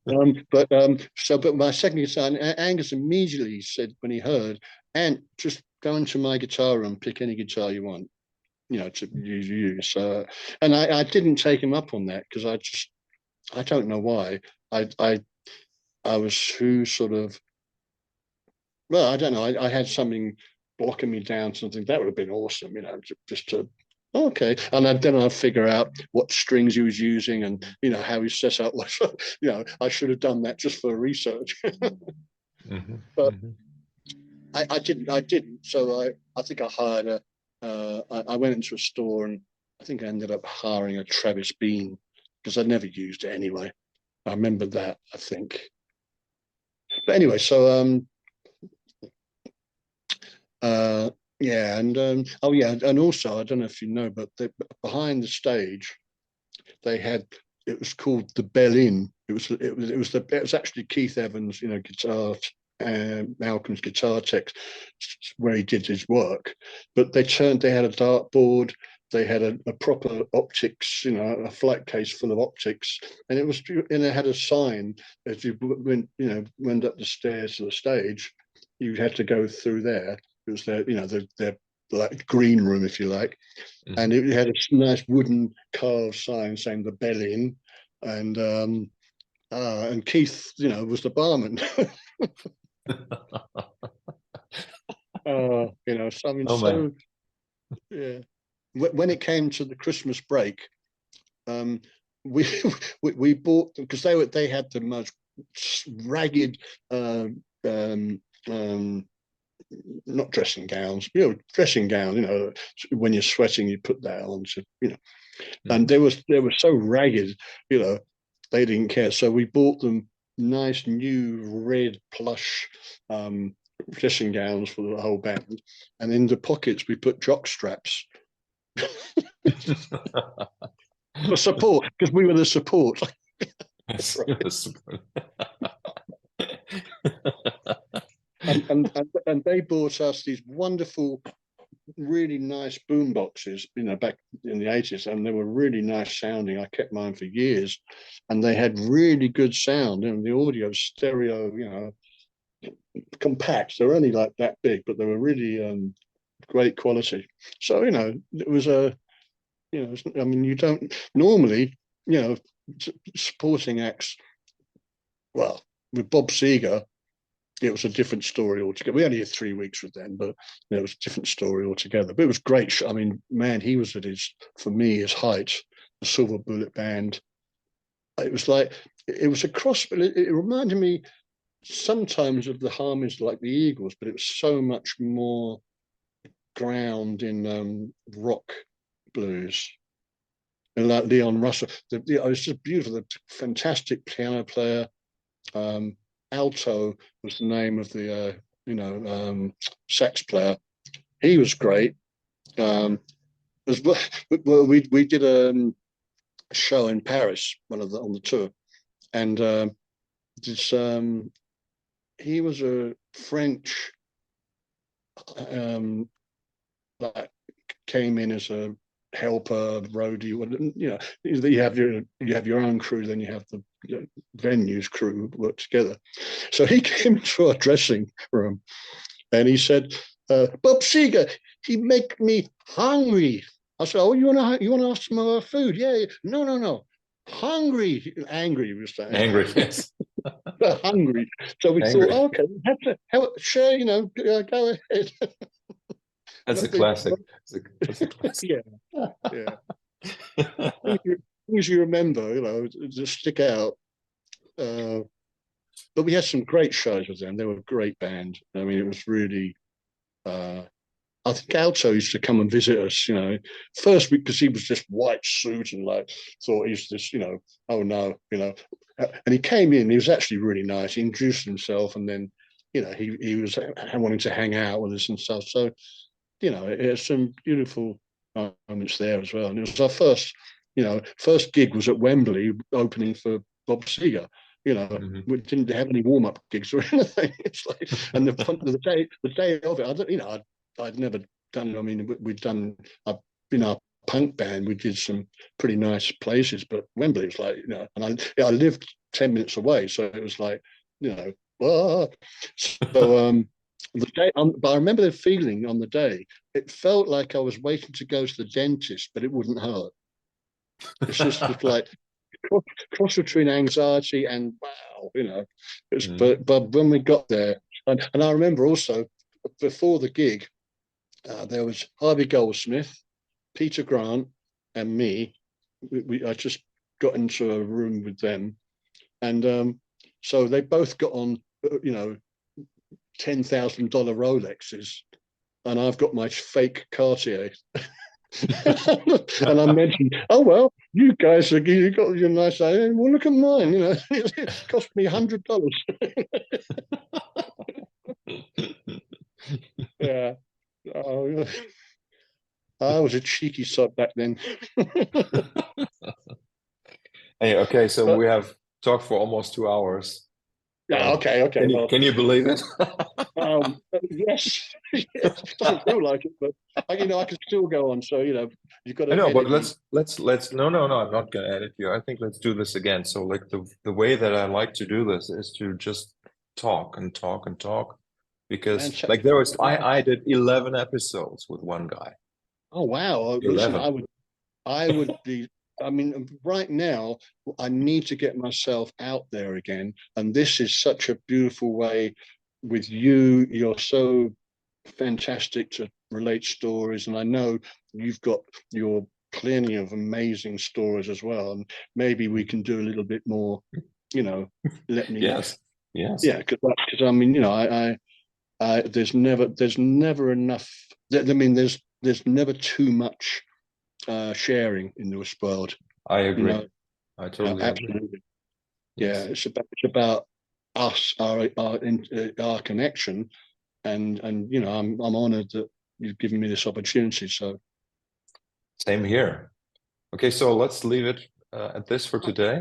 But my second guitar, Angus immediately said when he heard, and just go into my guitar room, pick any guitar you want, to use. And I didn't take him up on that because I don't know why. I was too sort of, well, I don't know. I had something blocking me down, something that would have been awesome, just to Okay, and then I'd figure out what strings he was using, and how he set up. I should have done that just for research, Hmm. but Hmm. I didn't. I didn't. So I think I hired a. I went into a store, and I think I ended up hiring a Travis Bean because I never used it anyway. I remember that, I think. But anyway, so uh yeah, and oh yeah, and also I don't know if you know, but behind the stage they had, it was called the Bell Inn. It was actually Keith Evans, guitar, Malcolm's guitar tech, where he did his work. But they had a dartboard, they had a proper optics, a flat case full of optics, and it had a sign as you went up the stairs to the stage. You had to go through there. It was their like green room, if you like, and Hmm. it had a nice wooden carved sign saying the Bell Inn, and Keith, was the barman. So I mean, Oh man. so yeah. When it came to the Christmas break, um, we we bought them because they had the most ragged, um, um, um, not dressing gowns, dressing gowns. When you're sweating, you put that on and Hmm. they were so ragged, you know, they didn't care. So we bought them nice new red plush um, dressing gowns for the whole band, and in the pockets we put jock straps for support because we were the support. Yes, Right. yes. And they bought us these wonderful, really nice boom boxes, back in the 80s, and they were really nice sounding. I kept mine for years, and they had really good sound, and the audio stereo, compact. They're only like that big, but they were really great quality. So it was I mean, you don't normally, you know, supporting acts. Well, with Bob Seger, it was a different story altogether. We only had 3 weeks with them, but it was a different story altogether. But it was great. I mean, man, he was at for me, his height. The Silver Bullet Band. It was like it was a cross, but it reminded me sometimes of the Harmonies, like the Eagles, but it was so much more ground in rock blues. And like Leon Russell, it was just beautiful. The fantastic piano player. Um, Alto was the name of the sax player. He was great. As well, we did a show in Paris, on the tour, and this he was a French that came in as a helper, roadie. You have your own crew, then you have the venues crew work together. So he came to our dressing room and he said, "Bob Seger, he make me hungry." I said, "Oh, you wanna ask some of our food?" Yeah. No, no, no. Hungry, angry, he was saying. Angry, yes. Hungry. So we thought, Angry. oh, okay, we have to share, go ahead. That's a Nothing. classic. That's a classic. Yeah, yeah. Things you remember, just stick out. Uh, but we had some great shows with them. They were a great band. I mean, it was really. I think Alto used to come and visit us. First because he was just white suit and like thought he's this. Oh no, And he came in. He was actually really nice. He introduced himself, and then, he was wanting to hang out with us and stuff. So it's some beautiful moments there as well. And it was our first gig was at Wembley, opening for Bob Seger. Mhm. We didn't have any warm up gigs or anything. It's like, and the day of it, I don't, I'd never done. I mean, we'd done. I've been our punk band. We did some pretty nice places, but Wembley was like, and I lived 10 minutes away, so it was like, you know, ah. So the day, but I remember the feeling on the day. It felt like I was waiting to go to the dentist, but it wouldn't hurt. It's like cross between anxiety and wow, Mhm. but when we got there, and I remember also before the gig, there was Harvey Goldsmith, Peter Grant and me, I just got into a room with them, and so they both got on, $10,000 Rolexes, and I've got my fake Cartier. And I mentioned, oh well, you guys are you got your nice. Well, look at mine. It cost me $100. Yeah. Oh, I was a cheeky sod back then. Hey, okay, so But we have talked for almost 2 hours. yeah, okay. Can you Well, can you believe it? yes, yes, it doesn't feel like it, but I can still go on. So you've got I to know, but edit me. let's no, I'm not gonna edit you. I think let's do this again. So like the way that I like to do this is to just talk and talk and talk, because like Fantastic. there was I did 11 episodes with one guy. Oh wow! Listen, 11. I would be. I mean, right now, I need to get myself out there again. And this is such a beautiful way with you. You're so fantastic to relate stories. And I know you've got your plenty of amazing stories as well. And maybe we can do a little bit more, let me, Yes. Yes. yeah, because I mean, there's never enough. I mean, there's never too much sharing in this world. I You know, agree. I totally agree. absolutely. Yeah, Yes. it's about us, our connection, and I'm honoured that you've given me this opportunity. So Same here. Okay, so let's leave it at this for today.